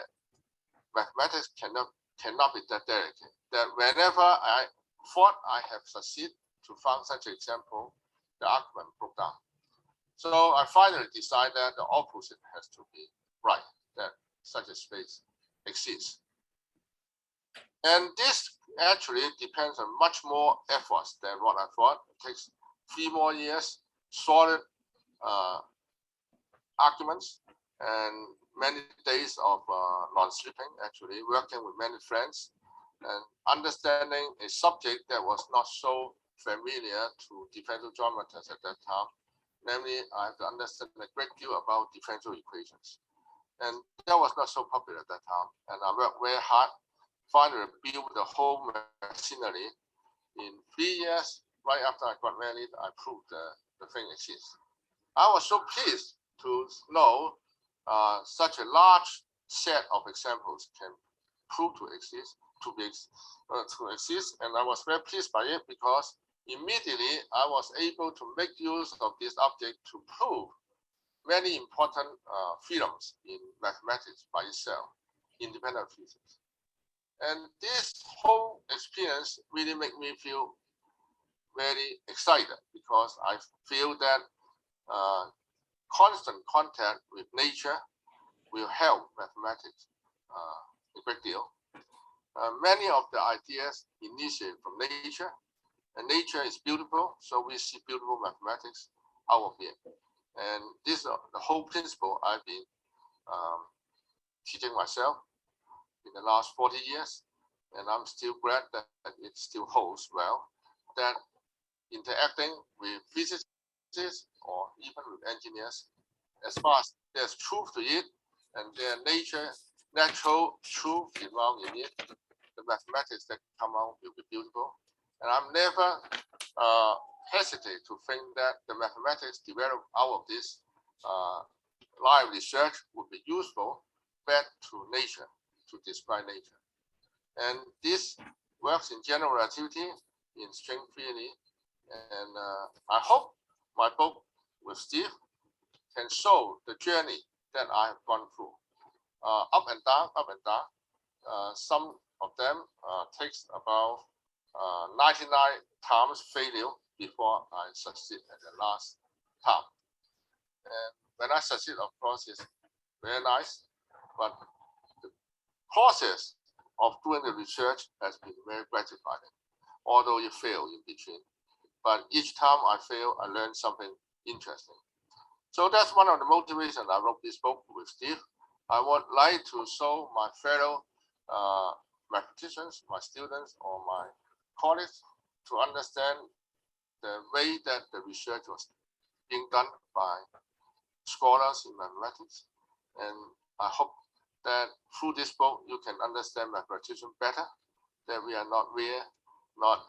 mathematics cannot be that delicate. That whenever I thought I have succeeded to find such an example, the argument broke down. So I finally decided that the opposite has to be right, that such a space exists. And this actually depends on much more efforts than what I thought. It takes 3 more years, solid arguments, and many days of non-sleeping, actually, working with many friends and understanding a subject that was not so familiar to differential geometers at that time. Namely, I have to understand a great deal about differential equations. And that was not so popular at that time. And I worked very hard, finally built the whole machinery. In 3 years, right after I got married, I proved the thing exists. I was so pleased to know such a large set of examples can prove to exist, and I was very pleased by it because immediately I was able to make use of this object to prove many important theorems in mathematics by itself, independent of physics. And this whole experience really made me feel very excited because I feel that constant contact with nature will help mathematics a great deal. Many of the ideas initiate from nature, And nature is beautiful, so we see beautiful mathematics out of it. And this is the whole principle I've been teaching myself in the last 40 years. And I'm still glad that it still holds well, that interacting with physicists or even with engineers, as far as there's truth to it and their natural truth involved in it, the mathematics that come out will be beautiful. And I'm never hesitate to think that the mathematics developed out of this line of research would be useful back to nature, to describe nature. And this works in general relativity, in string theory. And I hope my book with Steve can show the journey that I have gone through. Up and down, up and down. Some of them takes about 99 times failure before I succeed at the last time. And when I succeed, of course, it's very nice. But the process of doing the research has been very gratifying, although you fail in between. But each time I fail, I learn something interesting. So that's one of the motivations I wrote this book with Steve. I would like to show my fellow mathematicians, my students, or my colleagues to understand the way that the research was being done by scholars in mathematics. And I hope that through this book, you can understand mathematicians better, that we are not real, not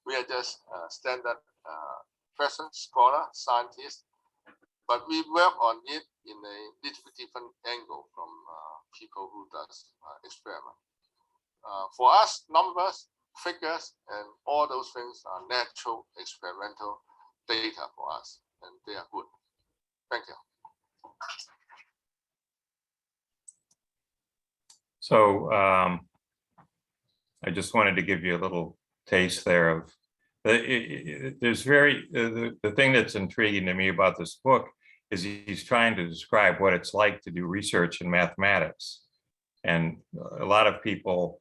we are just standard person, scholar, scientist, but we work on it in a little bit different angle from people who does experiment. For us, numbers, figures, and all those things are natural experimental data for us, and they are good. Thank you. So I just wanted to give you a little taste there of there's the thing that's intriguing to me about this book is he's trying to describe what it's like to do research in mathematics. And a lot of people,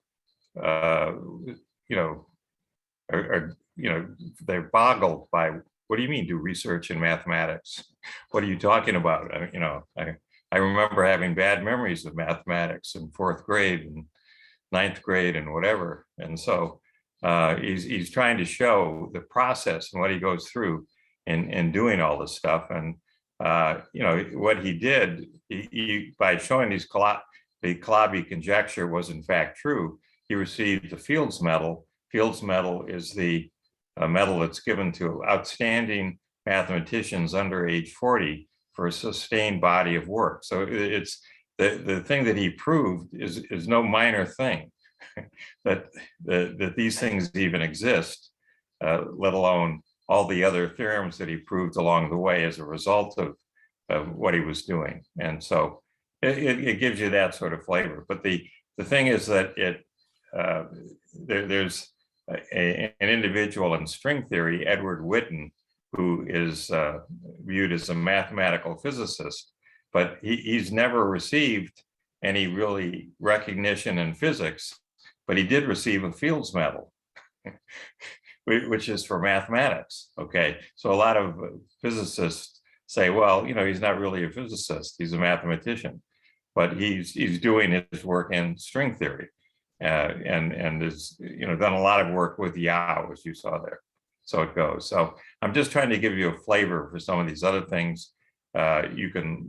they're boggled by, what do you mean do research in mathematics? What are you talking about? I remember having bad memories of mathematics in 4th grade and 9th grade and whatever. And so he's trying to show the process and what he goes through in doing all this stuff. And what he did, he by showing these the Calabi conjecture was in fact true, he received the Fields Medal. Fields Medal is the medal that's given to outstanding mathematicians under age 40 for a sustained body of work. So it's the thing that he proved is no minor thing. that these things even exist, let alone all the other theorems that he proved along the way as a result of what he was doing. And so it gives you that sort of flavor. But the thing is that there's an individual in string theory, Edward Witten, who is viewed as a mathematical physicist, but he's never received any really recognition in physics, but he did receive a Fields Medal, which is for mathematics. Okay, so a lot of physicists say, well, he's not really a physicist, he's a mathematician, but he's doing his work in string theory, and is done a lot of work with Yau, as you saw there. So it goes. So I'm just trying to give you a flavor for some of these other things. You can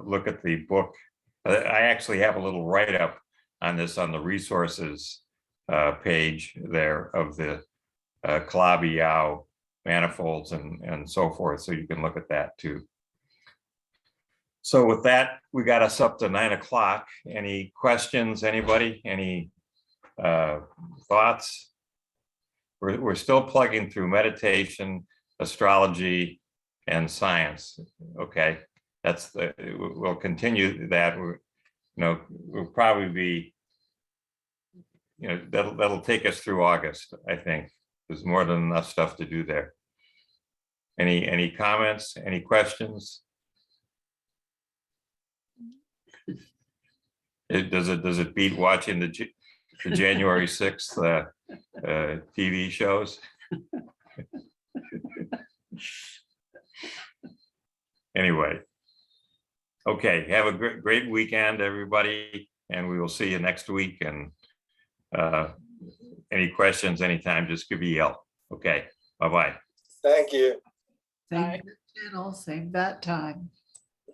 look at the book. I actually have a little write-up on this on the resources page there of the Calabi Yau manifolds and so forth. So you can look at that too. So with that, we got us up to 9 o'clock. Any questions, anybody? Any thoughts? We're still plugging through meditation, astrology, and science. Okay, we'll continue that. We'll probably be, that'll take us through August, I think. There's more than enough stuff to do there. Any comments, any questions? Does it beat watching the the January 6th TV shows. Anyway. Okay, have a great weekend, everybody, and we will see you next week. And any questions anytime, just give me a yell. Okay, bye-bye. Thank you. Same channel, same bat time.